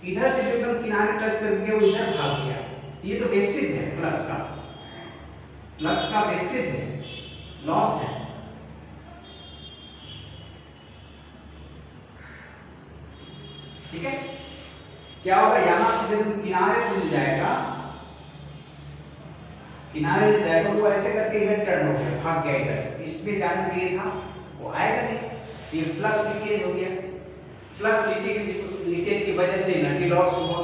इधर से जो एकदम किनारे टच कर गया वो इधर भाग गया। ये तो वेस्टेज है फ्लक्स का, फ्लक्स का वेस्टेज है, लॉस है। ठीक है, क्या होगा, यहां से जब किनारे से जाएगा, किनारे से जाएगा वो ऐसे करके इधर टर्न हो गया, भाग गया इधर, इस पे जाना चाहिए था, वो आएगा नहीं, ये फ्लक्स लीकेज हो गया। फ्लक्स लीकेज की वजह से एनर्जी लॉस हुआ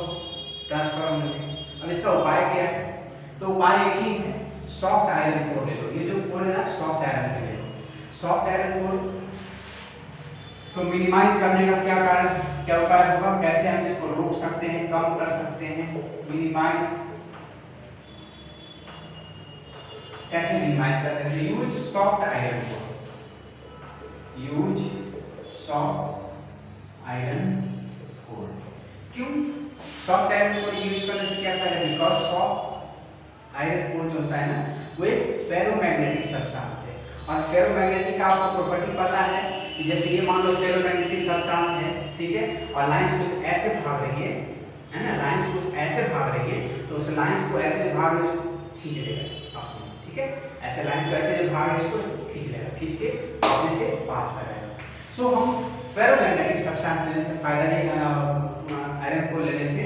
ट्रांसफार्मर में। अब इसका उपाय क्या है, तो उपाय एक ही है, सॉफ्ट आयरन कोर ले लो। ये जो कोर है ना, सॉफ्ट आयरन ले लो। सॉफ्ट आयरन कोर को मिनिमाइज करने का क्या कारण है, क्या उपाय होगा, कैसे हम इसको रोक सकते हैं, कम कर सकते हैं, मिनिमाइज, कैसे मिनिमाइज करते हैं? Use soft iron core, use soft iron core. क्यों सॉफ्ट आयरन कोर यूज करने से क्या फायदा? बिकॉज सॉफ्ट आयरन कोर जो होता है ना वो एक फेरोमैग्नेटिक सब्सटेंस है, और फेरोमैग्नेटिक का आपको प्रॉपर्टी पता है कि जैसे ये मान लो फेरोमैग्नेटिक सब्सटेंस है, ठीक है, और लाइंस कुछ ऐसे भाग रही है ना, लाइंस कुछ ऐसे भाग रही है, तो उस लाइंस को ऐसे भाग इसको खींच लेगा आपने, ठीक है, ऐसे लाइंस को ऐसे जो भाग रही है इसको खींच लेगा, खींच के अपने से पास कराएगा। सो हम फेरोमैग्नेटिक सब्सटेंस लेने से फायदा नहीं, आयरन कोर लेने से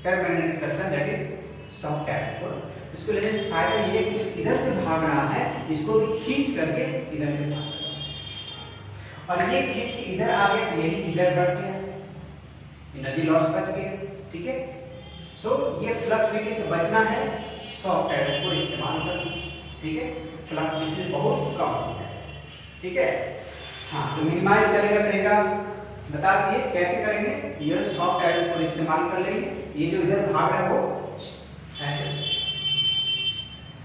ferromagnetic substance that is soft iron core, इसको लेने से फायदा ये कि इधर से भाग रहा है, इसको भी खींच करके इधर से पास करेगा, और ये खींच के इधर आ गया, यही इधर बढ़ गया, एनर्जी लॉस बच गया, ठीक है। सो ये फ्लक्स लिंकेज से बचना है, सॉफ्ट आयरन को इस्तेमाल करना, ठीक है, फ्लक्स लिंकेज बहुत कम होता है, ठीक है। हाँ, तो मिनिमाइज करने का तरीका बता दिए, कैसे करेंगे? ये सॉफ्ट आयरन को इस्तेमाल कर लेंगे, ये जो इधर भाग रहा है वो ऐसे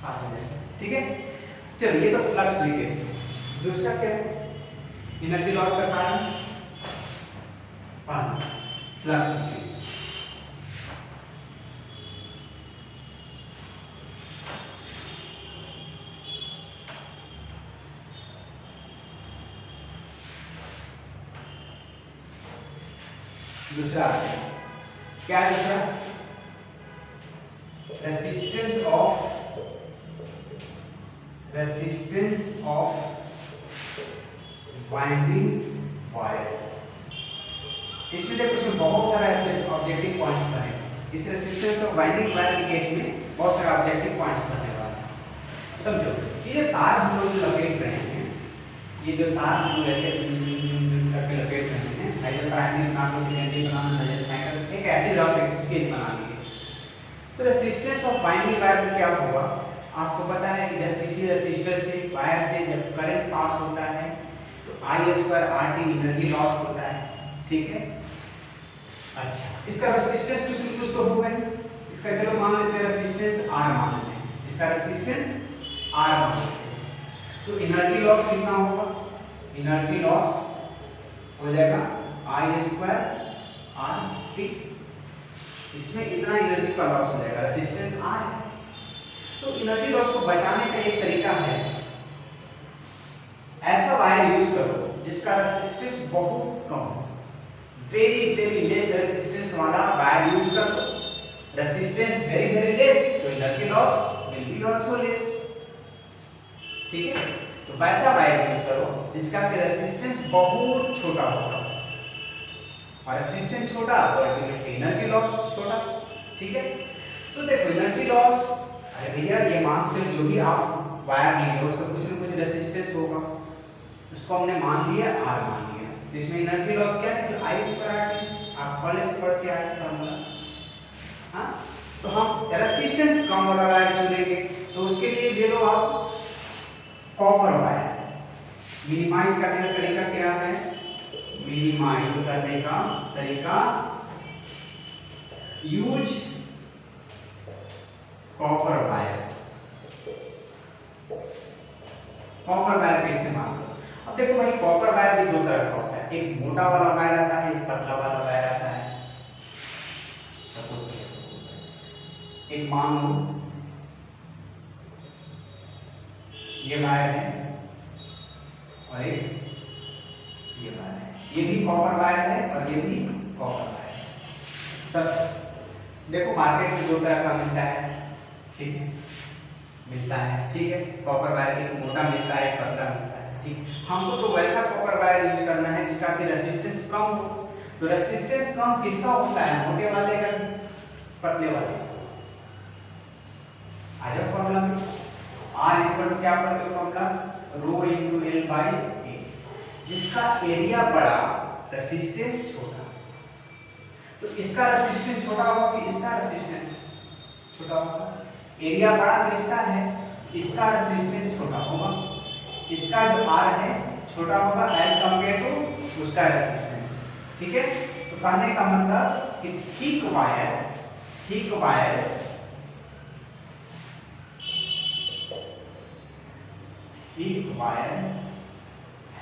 पास हो जाएगा, ठीक है। चलो ये तो फ्लक्स लिंकेज, दूसरा क्या है? एनर्जी लॉस का कारण पानी, फ्लक्स इंक्रीज। दूसरा क्या है? दूसरा रेसिस्टेंस ऑफ वाइंडिंग वायर। इसमें देखो इसमें बहुत सारे ऑब्जेक्टिव पॉइंट्स बने, इस रेसिस्टेंस ऑफ वाइंडिंग वायर के केस में बहुत सारे ऑब्जेक्टिव पॉइंट्स बनने वाले हैं। समझो ये जो तार हम लोग लपेट रहे हैं, ये जो तार हम लोग ऐसे करके लपेट रहे हैं, आइदर प्राइमरी बना लो, सेकेंडरी बना लो, नजर मेटल, एक ऐसे रफ स्केच बना लिए। तो रेसिस्टेंस ऑफ वाइंडिंग वायर में क्या होगा? आपको पता है कि जब किसी रेसिस्टर से वायर से जब करंट पास होता है तो I²RT एनर्जी लॉस होता है, ठीक है। अच्छा, इसका रेसिस्टेंस कुछ तो होगा ही, इसका चलो मान लेते हैं रेसिस्टेंस R मान लेते हैं, इसका रेसिस्टेंस R मान लेते हैं, तो एनर्जी लॉस कितना होगा? एनर्जी लॉस हो जाएगा I²RT, इसमें इतना एनर्जी का लॉस हो जाएगा, रेसिस्टेंस R है। तो एनर्जी लॉस को बचाने का एक तरीका है, ऐसा वायर यूज करो जिसका रेसिस्टेंस बहुत कम हो, वेरी लेस रेसिस्टेंस वाला वायर यूज करो, रेसिस्टेंस वेरी लेस, तो energy loss will be also less, ठीक है। तो वैसा वायर यूज करो जिसका रेसिस्टेंस बहुत छोटा होगा, और रेसिस्टेंस छोटा तो अल्टीमेटली एनर्जी लॉस छोटा, ठीक है। तो देखो एनर्जी लॉस, अरे भैया ये मानते हो जो भी आप वायर लिए हो उसका कुछ न कुछ रेसिस्टेंस होगा, उसको हमने मान लिया R मान लिया, तो इसमें एनर्जी लॉस क्या है? I²RT, आप पहले से पढ़ के आए फॉर्मूला। हाँ, तो हम रेसिस्टेंस कम वाला वायर चुनेंगे, तो उसके लिए ले लो आप कॉपर वायर। मिनिमाइज करने का तरीका क्या है? मिनिमाइज करने का तरीका, use copper wire, copper wire का इस्तेमाल करो। अब देखो भाई कॉपर वायर भी दो तरह का होता है, एक मोटा वाला वायर आता है, एक पतला वाला वायर आता है। एक मान लो ये वायर है और एक ये वायर है, ये भी कॉपर वायर है और ये भी कॉपर वायर है। सब देखो मार्केट में दो तरह का मिलता है, ठीक है, मिलता है, ठीक है। कॉपर वायर एक मोटा मिलता है, एक पतला मिलता है, ठीक। हमको तो वैसा कॉपर वायर यूज करना है जिसका कि रेसिस्टेंस कम हो। तो रेसिस्टेंस कम किसका होता है? मोटे वाले का, पतले वाले का। आया फॉर्मूला में R इक्वल टू क्या पढ़ते हो formula? Rho into L by A, जिसका एरिया बड़ा रेसिस्टेंस छोटा। तो इसका रेसिस्टेंस छोटा होगा कि इसका रेसिस्टेंस छोटा होगा? एरिया बड़ा तो इसका है, इसका रेसिस्टेंस छोटा होगा, इसका जो R है छोटा होगा एज कंपेयर टू उसका रेसिस्टेंस, ठीक है। तो कहने का मतलब कि thick wire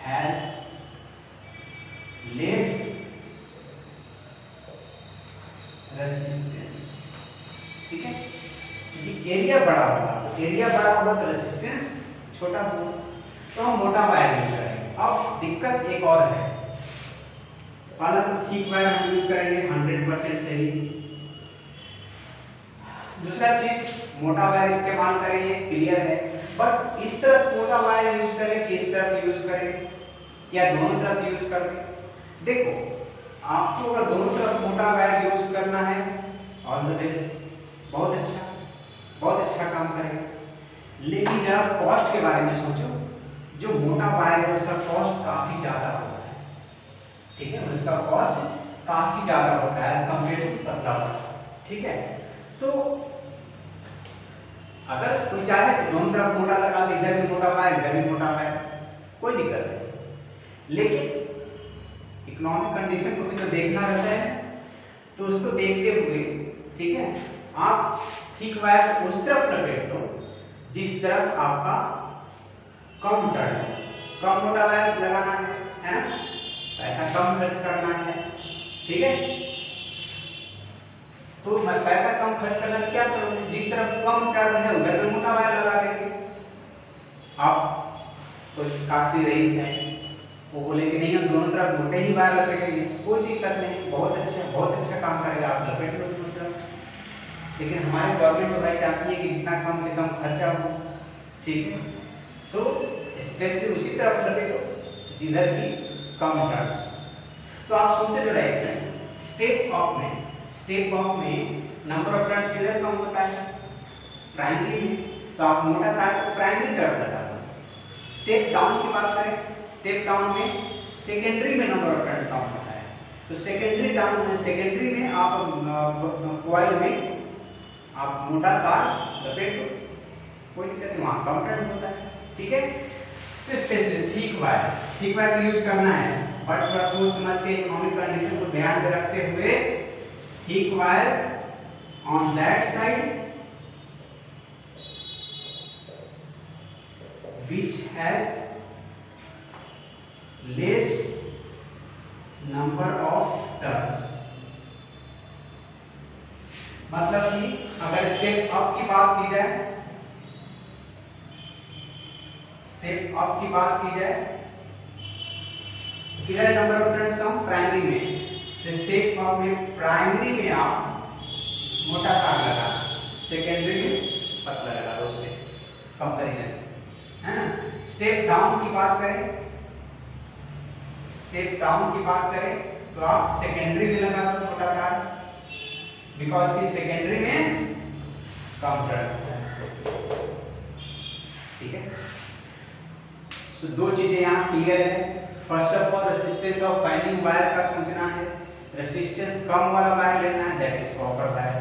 has less resistance. ठीक है, क्योंकि एरिया बड़ा होगा, तो रेसिस्टेंस छोटा होगा, तो हम मोटा वायर यूज करेंगे। अब दिक्कत एक और है, पहला तो थिक वायर हम यूज करेंगे 100% सही। दूसरा चीज मोटा वायर इस्तेमाल करेंगे, क्लियर है, बट इस तरफ मोटा वायर यूज करें कि इस तरफ यूज करें या दोनों तरफ यूज करें। देखो, आपको अगर दोनों तरफ मोटा वायर यूज करना है, ऑल द बेस्ट, बहुत अच्छा काम करेगा। लेकिन जरा कॉस्ट के बारे में सोचो, जो मोटा वायर है उसका कॉस्ट काफी ज्यादा होता है। ठीक है, उसका कॉस्ट काफी ज्यादा होता है एज कंपेयर टू पतला वायर। ठीक है, तो अगर कोई चाहे तो दोनों तरफ मोटा लगा दे, इधर भी मोटा वायर इधर भी मोटा वायर, कोई दिक्कत नहीं। लेकिन इकोनॉमिक कंडीशन को भी तो देखना रहता है, तो उसको देखते हुए, ठीक है, आप थिक वायर उस तरफ लपेट दो जिस तरफ आपका कम टर्न, कम मोटा वायर लगाना है ना, पैसा कम खर्च करना है। ठीक है, तो मैं पैसा कम खर्च करना है, क्या करूंगा, जिस तरफ कम टर्न है उधर पे मोटा वायर लगा देंगे। आप कोई काफी रईस है, वो बोले कि नहीं हम दोनों तरफ मोटे ही वायर लपेटेंगे, कोई दिक्कत नहीं, बहुत अच्छा काम करेगा, आप लपेट लो दोनों तरफ। लेकिन हमारी गवर्नमेंट तो भाई चाहती है कि जितना कम से कम खर्चा हो। ठीक है, सो स्पेशली उसी तरफ लपेटो जिधर की कम टर्न्स। तो आप सोचो जो है स्टेप अप में नंबर ऑफ टर्न्स किधर कम होता है, प्राइमरी में, तो आप मोटा तार को प्राइमरी तरफ लगा दो। स्टेप डाउन की बात करें, स्टेप डाउन में सेकेंडरी में नंबर ऑफ टर्न कम होता है, तो सेकेंडरी में आप कॉइल में आप मोटा तार लपेट दो, कोई दिक्कत नहीं, वहां कम टर्न होता है। ठीक है, तो स्पेशली थिक वायर का यूज करना है, बट थोड़ा सोच समझ के इकोनॉमिक कंडीशन को ध्यान में रखते हुए thick wire on that side which has less number of turns। मतलब कि अगर स्टेप अप की बात की जाए, किधर number of turns come, primary में, तो स्टेप अप में प्राइमरी में आप मोटा तार लगा, सेकेंडरी में पतला लगा दो, उससे कंपैरिजन है ना। स्टेप डाउन की बात करें तो आप सेकेंडरी में लगा दो मोटा तार, बिकॉज की सेकेंडरी में कम टर्न होता है। ठीक है, तो दो चीजें यहाँ क्लियर है। First of all resistance of binding wire का सोचना है, रेसिस्टेंस कम वाला वायर लेना है, that is copper wire.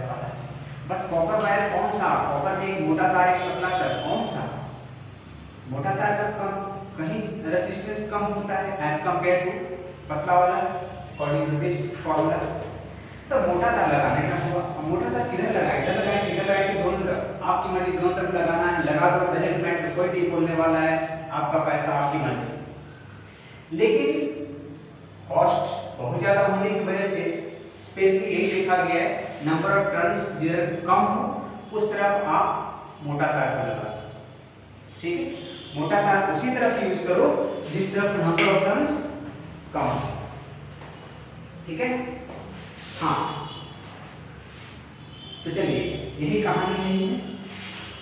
But copper wire कौन सा, कॉपर में एक मोटा तार एक पतला तार, कौन सा, मोटा तार का कम कहीं रेसिस्टेंस कम होता है एज कंपेयर टू पतला वाला, अकॉर्डिंग टू दिस फॉर्मूला। तो मोटा तार लगाने का होगा, मोटा तार किधर लगाए, इधर लगाए किधर लगाए, कि दोनों तरफ, आपकी मर्जी, दोनों तरफ लगाना है, लगा दो, बजट में कोई नहीं बोलने वाला है, आपका पैसा आपकी मर्जी। लेकिन कॉस्ट बहुत ज्यादा होने की वजह से स्पेशली यही देखा गया है, नंबर ऑफ टर्न्स जिधर कम हो उस तरफ आप मोटा तार को लगा दो। ठीक है, मोटा तार उसी तरफ यूज करो जिस तरफ नंबर ऑफ टर्न्स कम हो। ठीक है, हाँ, तो चलिए यही कहानी है, इसमें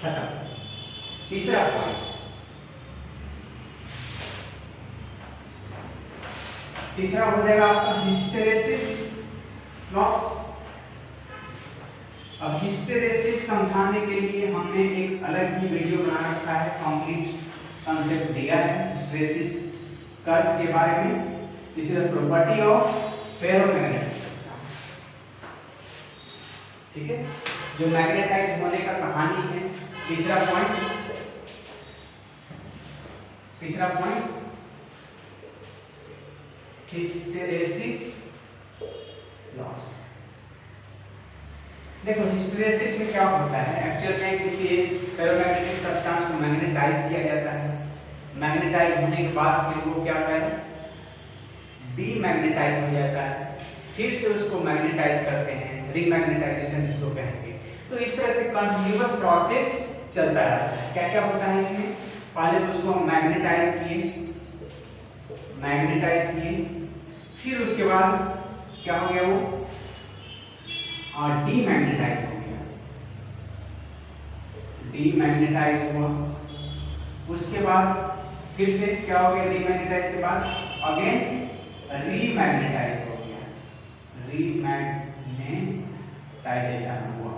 खत्म। तीसरा पॉइंट, तीसरा हो जाएगा आपका हिस्टेरेसिस लॉस। अब हिस्टेरेसिस समझाने के लिए हमने एक अलग ही वीडियो बना रखा है, कंप्लीट कंसेप्ट दिया है हिस्टेरेसिस कर्व के बारे में। This is the property of ferromagnetic substance. ठीक है, जो मैग्नेटाइज होने का कहानी है। तीसरा पॉइंट हिस्टेरेसिस लॉस। देखो हिस्टैरिसीस में क्या होता है, एक्चुअल में किसी फेरोमैग्नेटिक सब्सटेंस को मैग्नेटाइज किया जाता है। मैग्नेटाइज होने के बाद फिर वो क्या करे, डीमैग्नेटाइज हो जाता है, फिर से उसको मैग्नेटाइज करते हैं, रीमैग्नेटाइजेशन जिसको कहेंगे। तो इस तरह से कंटिन्यूअस प्रोसेस चलता रहता है। क्या क्या होता है इसमें, पहले तो उसको हम मैग्नेटाइज किए, फिर उसके बाद क्या हो गया वो और डीमैग्नेटाइज हो गया, डीमैग्नेटाइज हुआ। उसके बाद फिर से क्या हो गया, डीमैग्नेटाइज के बाद अगेन रीमैग्नेटाइज हो गया, रीमैग्नेटाइजेशन हुआ।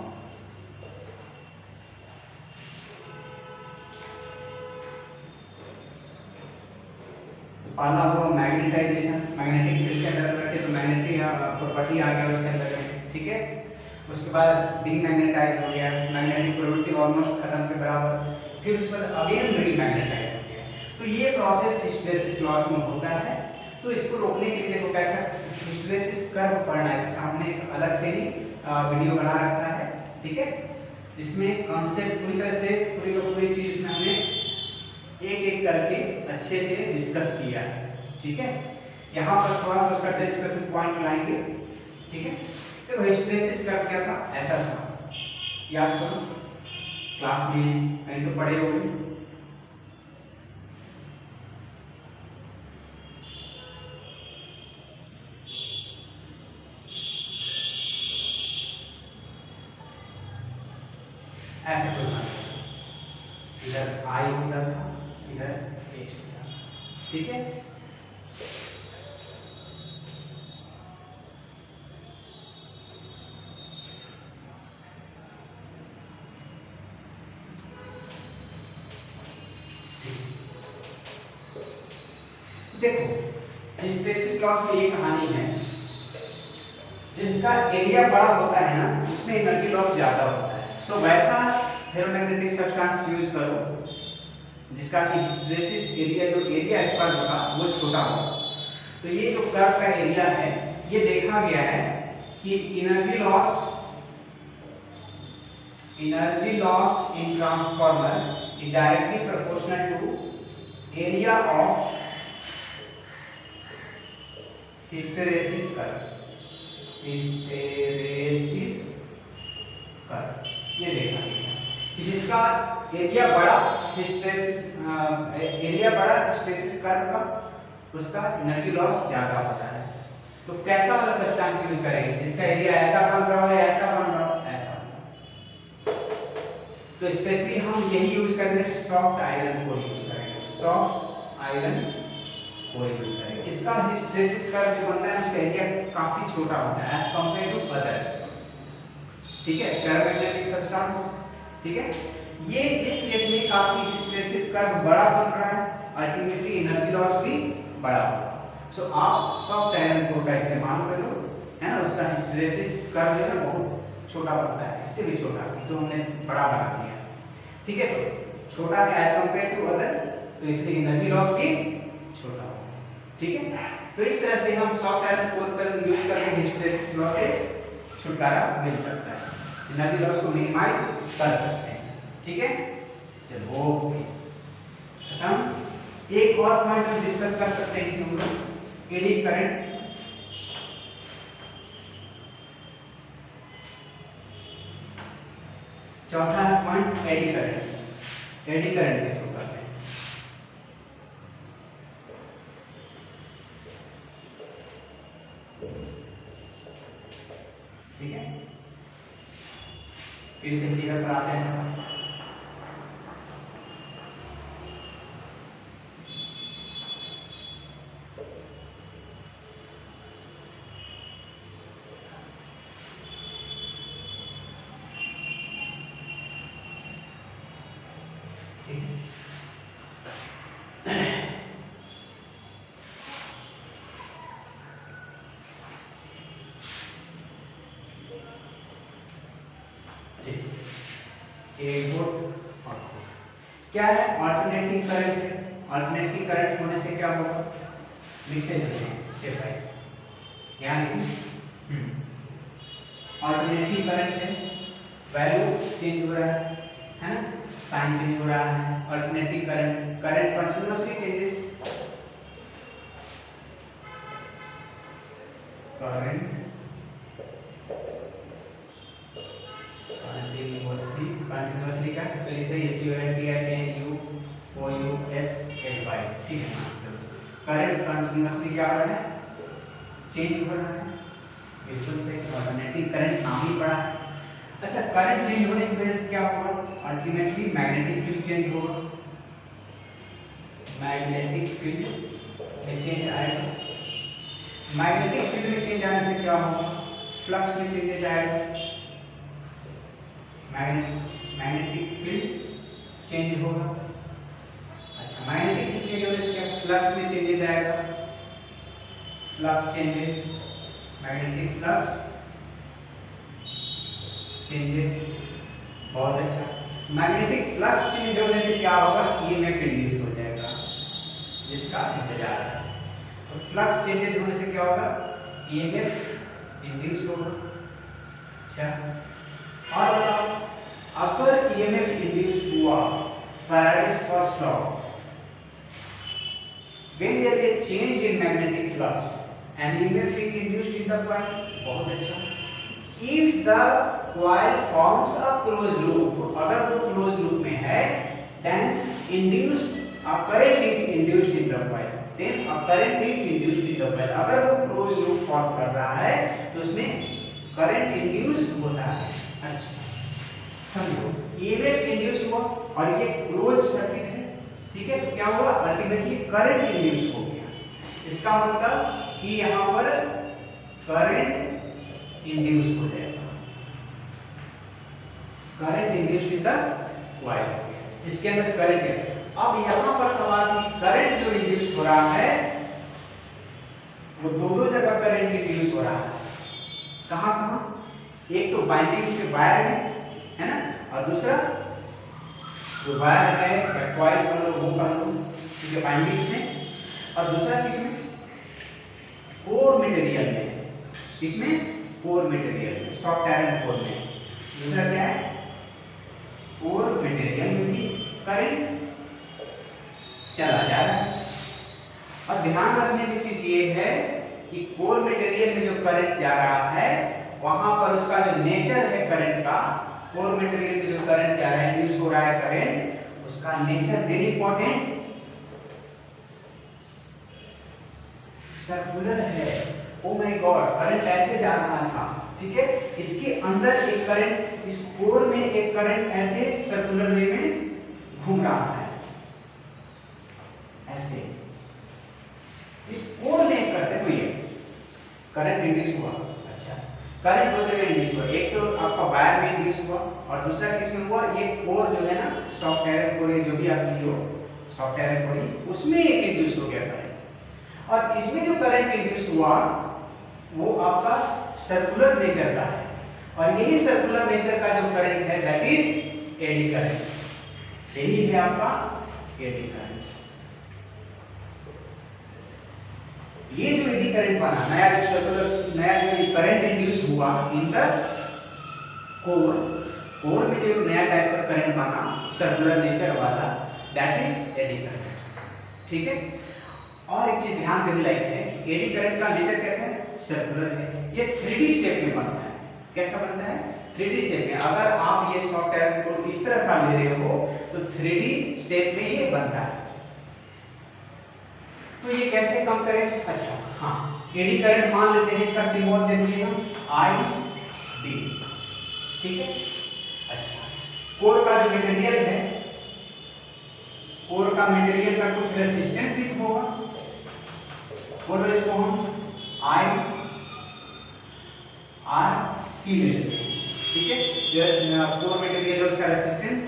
पहला हुआ मैग्नेटाइजेशन, मैग्नेटिक फील्ड के अंदर बैठे तो मैग्नेटिक प्रॉपर्टी आ गया उसके अंदर में, ठीक है। उसके बाद डीमैग्नेटाइज हो गया, मैग्नेटिक प्रॉपर्टी ऑलमोस्ट खत्म के बराबर, फिर उसके बाद अगेन रीमैग्नेटाइज हो गया। तो ये प्रोसेस हिस्टैरिसीस लॉस में होता है। तो इसको रोकने के लिए देखो कैसा हिस्टैरिसीस कर्व पढ़ना है, जिसका हमने एक अलग से ही वीडियो बना रखा है, ठीक है, जिसमें कॉन्सेप्ट पूरी तरह से पूरी चीज उसमें हमने एक एक करके अच्छे से डिस्कस किया है, ठीक है। यहाँ पर थोड़ा सा उसका डिस्कशन पॉइंट लाएंगे, ठीक है। तो हिस्टैरिसीस कर्व क्या था, ऐसा था, याद करो क्लास में कहीं तो पढ़े होंगे। ऐसे कोई था, इधर आई होता था, इधर एच होता था, ठीक है। देखो हिस्टैरिसीस लॉस में एक कहानी है, जिसका एरिया बड़ा होता है ना उसमें एनर्जी लॉस ज्यादा होता है। सो वैसा फेरोमैग्नेटिक सब्सटेंस यूज करो जिसका कि हिस्टैरिसीस एरिया, जो एरिया है कर्व का वो छोटा हो। तो ये जो कर्व का एरिया है, ये देखा गया है कि energy loss in transformer is directly proportional to area of hysteresis curve, ये देखा गया कि जिसका एरिया बड़ा हिस्टैरिसीस कर्व का, उसका एनर्जी लॉस ज्यादा होता है। तो कैसा वाला सब्सटेंस यूज करेंगे, जिसका एरिया ऐसा बन रहा हो या ऐसा बन रहा हो, ऐसा। तो स्पेशली हम यही यूज करेंगे, सॉफ्ट आयरन को यूज करेंगे, सॉफ्ट आयरन को यूज करेंगे। इसका हिस्टैरिसीस कर्व जो बनता है उसका एरिया काफी छोटा होता है एज कंपेयर टू अदर, ठीक है, फेरोमैग्नेटिक सब्सटेंस, ठीक है। ये इस केस में काफी हिस्टैरिसीस कर्व बड़ा बन रहा है, अल्टीमेटली एनर्जी लॉस भी बड़ा होगा। सो आप सॉफ्ट आयरन कोर का इस्तेमाल करो, है ना, उसका हिस्टैरिसीस कर्व जो है बहुत छोटा बनता है, इससे भी छोटा, तो हमने बड़ा बना दिया, ठीक है। तो छोटा है एज कंपेयर टू अदर, तो इसलिए एनर्जी लॉस भी छोटा होगा, ठीक है। तो इस तरह से हम सॉफ्ट आयरन कोर पर यूज करके हिस्टैरिसीस लॉस से छुटकारा मिल सकता है, एनर्जी लॉस को मिनिमाइज कर सकते हैं, ठीक है। चलो ओके, खत्म। एक और पॉइंट हम डिस्कस कर सकते हैं इसमें, हम लोग एडी करंट। चौथा है point eddy current. Eddy current किसको कहते हैं, ठीक है। फिर से फिगर पर आते हैं, क्या है अल्टरनेटिंग करंट है। अल्टरनेटिंग करंट होने से क्या होगा, लिखते चलते हैं स्टेप वाइज, यहाँ लिखें। ऑल्टरनेटिंग करंट है, वैल्यू चेंज हो रहा है ना, साइन चेंज हो रहा है। Alternating current, current continuously changes, current continuously का स्पेलिंग से SUNTINUOUSLY, ठीक है ना। करंट कंटिन्यूअसली क्या हो रहा है, चेंज हो रहा है, बिल्कुल सही। ऑल्टरनेटिंग करंट नाम ही पड़ा है। अच्छा, करंट चेंज होने की वजह से क्या होगा, अल्टीमेटली मैग्नेटिक फील्ड चेंज होगा, मैग्नेटिक फील्ड में चेंज आएगा। मैग्नेटिक फील्ड में चेंज आने से क्या होगा, फ्लक्स में चेंजेस आएगा, मैग्नेटिक फील्ड चेंज होगा। अच्छा, मैग्नेटिक फील्ड चेंज होने से क्या, फ्लक्स में चेंजेस आएगा, flux changes, magnetic flux changes, बहुत अच्छा। मैग्नेटिक फ्लक्स चेंज होने से क्या होगा, ईएमएफ इंड्यूस हो जाएगा, जिसका इंतजार है। तो फ्लक्स चेंजेस होने से क्या होगा, ईएमएफ इंड्यूस होगा। अच्छा, और बताओ, अगर ईएमएफ इंड्यूस हुआ, Faraday's first law, when there is a change in magnetic flux an EMF is induced in the coil, बहुत अच्छा। if the coil forms a closed loop, अगर वो closed loop में है, then a current is induced in the coil, then a current is induced in the coil, अगर वो closed loop form कर रहा है तो उसमें current induce होता है। अच्छा, समझो, EMF इंड्यूस हुआ और ये क्लोज सर्किट है, ठीक है, तो क्या हुआ, अल्टीमेटली करंट इंड्यूस हो गया। इसका मतलब कि यहां पर करंट इंड्यूस हो जाएगा, current induced in the coil, इसके अंदर करंट है। अब यहां पर सवाल है, करंट जो इंड्यूस हो रहा है वो दो जगह करंट इंड्यूस हो रहा है, कहां कहां, एक तो बाइंडिंग्स के वायर में है ना, और दूसरा जो वायर है या कॉइल कर लो वो कर लो, ठीक है, बाइंडिंग्स में, और दूसरा किसमें, कोर मटेरियल में, इसमें कोर मटेरियल में, सॉफ्ट आयरन कोर में। दूसरा क्या है, कोर मटेरियल में भी करंट चला जा रहा है। और ध्यान रखने की चीज ये है कि कोर मटेरियल में जो करंट जा रहा है वहां पर उसका जो नेचर है करंट का, कोर मटेरियल में जो करंट जा रहा है, इंड्यूस हो रहा है करंट, उसका नेचर वेरी इंपॉर्टेंट, सर्कुलर है। ओ माय गॉड, करंट ऐसे जा रहा था, ठीक है, इसके अंदर एक करंट, इस कोर में एक करंट ऐसे सर्कुलर वे में घूम रहा है, ऐसे इस कोर में करते हुए करंट इंड्यूस हुआ। अच्छा, करंट दो जगह इंड्यूस हुआ, एक तो आपका वायर में इंड्यूस हुआ और दूसरा किस में हुआ, ये कोर जो है ना, सॉफ्ट आयरन कोर, जो भी आप ली हो सॉफ्ट आयरन कोर, उसमें एक इंड्यूस हो गया करंट। और इसमें जो करंट इंड्यूस हुआ वो आपका सर्कुलर नेचर का है, और यही सर्कुलर नेचर का जो करंट है दैट इज एडी करंट, यही है आपका एडी करंट। ये जो एडी करंट बना, नया जो सर्कुलर, नया जो करंट इंड्यूस हुआ इन द कोर, कोर में जो नया टाइप का करंट बना सर्कुलर नेचर वाला, दैट इज एडी करंट, ठीक है। और एक चीज ध्यान देने लायक है कि एडी करंट का नेचर कैसा है, सर्कुलर है। ये 3D शेप में बनता है, कैसा बनता है, 3D शेप में। अगर आप ये सॉफ्ट आयरन को इस तरह का ले रहे हो तो 3D शेप में ये बनता है। तो ये कैसे कम करें, अच्छा हाँ, एडी करंट मान लेते हैं, इसका सिंबल दे दिए हम ID, ठीक है। अच्छा, कोर का जो मटेरियल है, कोर का मटेरियल का कुछ रेजिस्टेंस भी होगा, बोलो इसको हम IRC ले लेते हैं, ठीक है। जो कोर मटेरियल है उसका रेजिस्टेंस,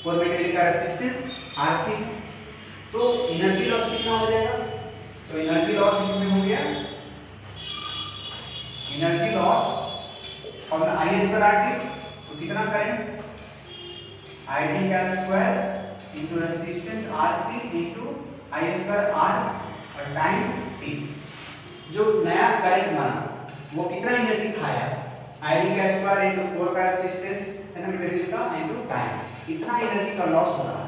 कोर मटेरियल का रेजिस्टेंस RC, तो एनर्जी लॉस कितना हो जाएगा, तो एनर्जी लॉस इसमें हो गया, एनर्जी लॉस और I/RT, तो कितना करंट, ID का square into resistance RC into I/R और टाइम t। जो नया करंट बना वो कितना एनर्जी खाया, आईडी का स्क्वायर इनटू कोर का रेजिस्टेंस है ना मटेरियल का इनटू टाइम, इतना एनर्जी का लॉस हो रहा है,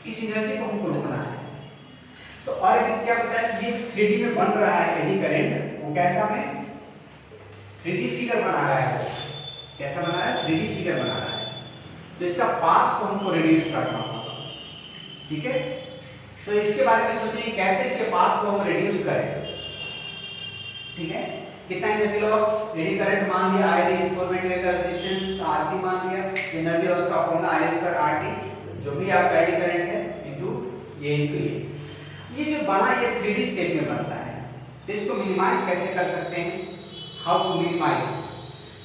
इस एनर्जी को हमको रोकना है। तो और एक चीज क्या पता है, ये 3D में बन रहा है एडी करंट, वो कैसा में 3D फिगर बना रहा है, वो कैसा बना रहा है 3D फिगर बना रहा है। तो इसका पाथ को हमको रिड्यूस करना होगा, ठीक है। तो इसके बारे में सोचिए कैसे इसके पाथ को हम रिड्यूस करें, ठीक है। कितना एनर्जी लॉस, एडी करंट मान लिया, आईडी स्क्वायर मटेरियल का रेजिस्टेंस आरसी मान लिया, एनर्जी लॉस का फॉर्मूला आई स्क्वायर आरटी जो भी आपका एडी करंट है इनटू ये इनटू ये जो बना ये 3D शेप में बनता है। तो इसको मिनिमाइज कैसे कर सकते हैं, हाउ टू मिनिमाइज।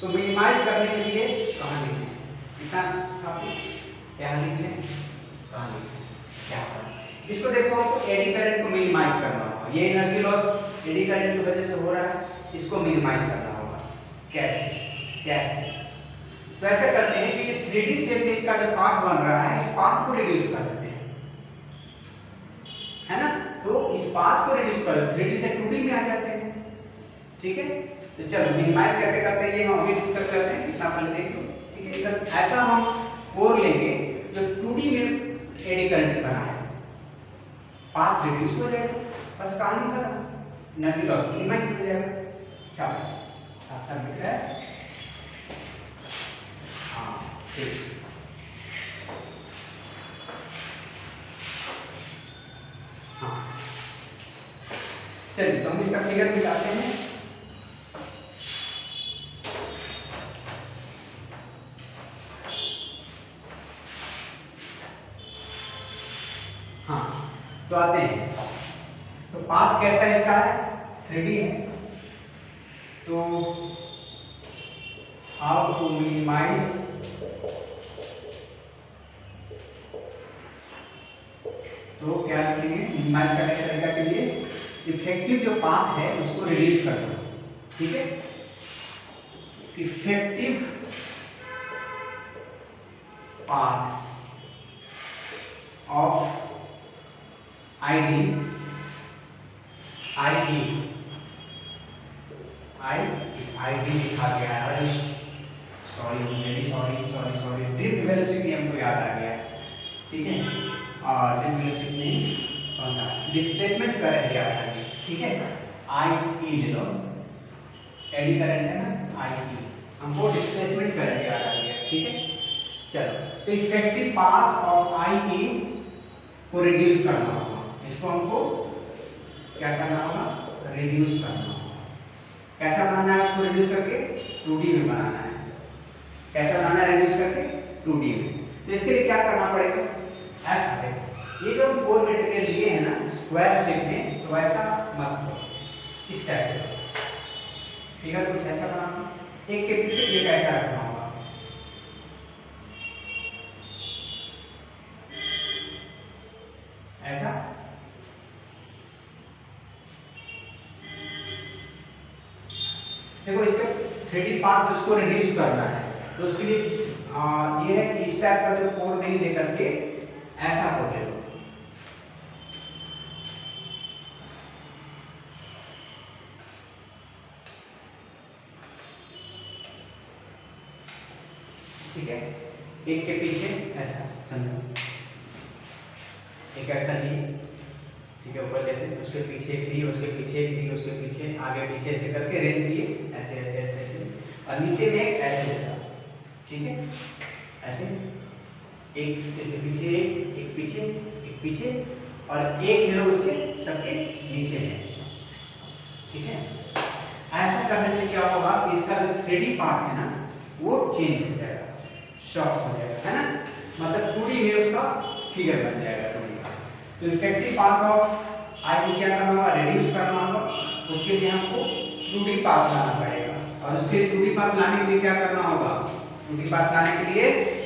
तो मिनिमाइज करने के लिए कहां लिखें, इतना छापिए, क्या लिख लें, कहां लिखें, क्या करें। इसको देखो हमको एडी करंट को मिनिमाइज करना होगा, ये एनर्जी लॉस एडी करंट की वजह से हो रहा है, इसको मिनिमाइज करना होगा। कैसे कैसे तो ऐसे करते हैं कि ये 3D शेप में इसका जो पाथ बन रहा है इस पाथ को रिड्यूस कर देते हैं, है ना। तो इस पाथ को रिड्यूस कर 3D से 2D में आ जाते हैं, ठीक है। तो चलो मिनिमाइज कैसे करते हैं ये हम अभी डिस्कस करते हैं, इतना पहले देख लो, ठीक है। तो ऐसा हम कोर लेंगे जो 2D में एडी करंट से बना है, पाथ रिड्यूस हो जाएगा, बस कहानी खत्म, एनर्जी लॉस मिनिमाइज हो जाएगा। चलो साफ साफ दिख रहा है, हाँ ठीक। हाँ चलिए तो हम इसका फिगर निकालते हैं। हाँ तो आते हैं, तो पाथ कैसा है इसका है 3D है। तो हाउ टू मिनिमाइज तो क्या लिखेंगे, मिनिमाइज करने के तरीका के लिए इफेक्टिव जो पाथ है उसको रिड्यूस करना, ठीक है। इफेक्टिव पाथ ऑफ आईडी लिखा गया है, सॉरी ड्रिफ्ट वेलोसिटी हमको याद आ गया, ठीक है। और ड्रिफ्ट वेलोसिटी नहीं, कौन सा डिस्प्लेसमेंट करंट याद आ गया, ठीक है। आई ले लो, एडी करंट है ना आई, हमको डिस्प्लेसमेंट करंट याद आ गया, ठीक है। चलो तो इफेक्टिव पाथ ऑफ आई को रिड्यूस करना होगा, इसको हमको क्या करना होगा, रिड्यूस करना होगा। कैसा बनाना है उसको रिड्यूस करके 2D में बनाना है, कैसा बनाना है रिड्यूस करके 2D में। तो इसके लिए क्या करना पड़ेगा, ऐसा है, ये जो हम कोर मटेरियल लिए हैं ना स्क्वायर शेप में, तो ऐसा मत करो, इस टाइप से फिगर कुछ ऐसा बनाना, एक के पीछे एक ऐसा रखना होगा, ऐसा। देखो इसका 3D पाथ उसको रिड्यूस करना है, तो उसके लिए ये है कि इस टाइप का जो कोर नहीं दे करके ऐसा कोर ले लो, ठीक है। एक के पीछे ऐसा समझो, एक ऐसा लिए, ठीक है, ऊपर से ऐसे, उसके पीछे एक लिए, उसके पीछे एक लिए, उसके पीछे आगे पीछे ऐसे करके रेंज लिए, ऐसे ऐसे ऐसे ऐसे, और नीचे में एक ऐसे लगा, ठीक है, ऐसे एक इसके पीछे एक पीछे और एक ले लो उसके सबके नीचे में ऐसे, ठीक है। ऐसा करने से क्या होगा कि इसका जो 3D पार्ट है ना वो चेंज हो जाएगा, शॉर्ट हो जाएगा, है ना, मतलब 2D में उसका फिगर बन जाएगा 2D का। तो इफेक्टिव पाथ ऑफ आई को क्या करना होगा, रिड्यूस करना होगा, उसके लिए हमको 2D पाथ लाना पड़ेगा, और उसके लिए 2D पाथ लाने के लिए क्या करना होगा, 2D पाथ लाने के लिए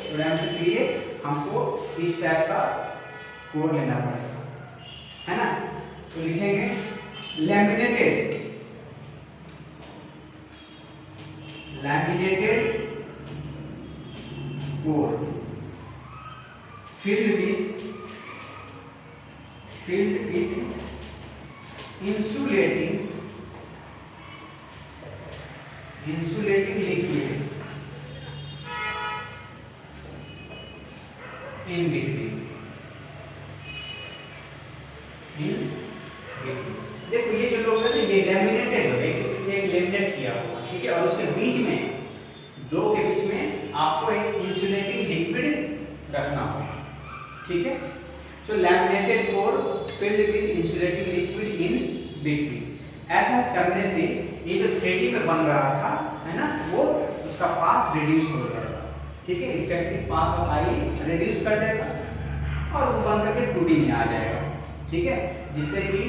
प्रोग्राम के लिए हमको इस टाइप का कोर लेना पड़ेगा, है ना। तो लिखेंगे laminated core filled with insulating liquid in between. देखो ये जो लोग है ना ये लैमिनेटेड हो, एक पीछे एक लेमिनेट किया हुआ, ठीक है, और उसके बीच में दो के बीच में आपको एक इंसुलेटिंग लिक्विड रखना होगा, ठीक है। So laminated core filled with insulating liquid in between. ऐसा करने से ये जो 3D में बन रहा था है ना, वो उसका पाथ रिड्यूस हो जाएगा, ठीक है, effective path of I reduce कर देगा और वो बन करके 2D में आ जाएगा, ठीक है, जिससे कि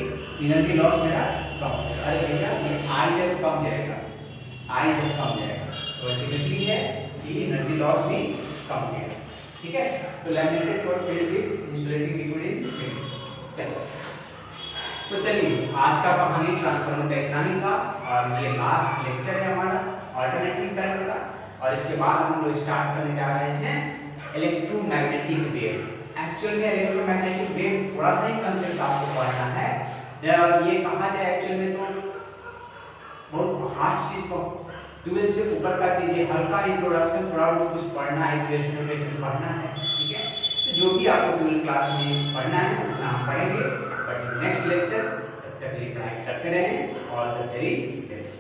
एनर्जी लॉस मेरा कम हो जाएगा। अरे भैया ये आई जब कम जाएगा, आई जब कम जाएगा तो अल्टीमेटली है कि एनर्जी लॉस भी कम होगा, ठीक है। तो laminated core filled with insulating liquid in between. चलो तो चलिए आज का कहानी ट्रांसफार्मर का इतना ही था और ये लास्ट लेक्चर है हमारा अल्टरनेटिंग करंट का, और इसके बाद हम लोग स्टार्ट करने जा रहे हैं इलेक्ट्रोमैग्नेटिक वेव। एक्चुअल में इलेक्ट्रोमैग्नेटिक वेव थोड़ा सा ही कंसेप्ट आपको पढ़ना है, ये कहा जाए एक्चुअल में तो बहुत हार्ड चीज को 12 से ऊपर का चीज है, हल्का इंट्रोडक्शन, थोड़ा बहुत कुछ पढ़ना है, इक्वेशन पढ़ना है, ठीक है। तो जो भी आपको 12 क्लास में पढ़ना है उतना हम पढ़ेंगे, बट नेक्स्ट लेक्चर तब तक के लिए पढ़ाई करते रहें। All the very best.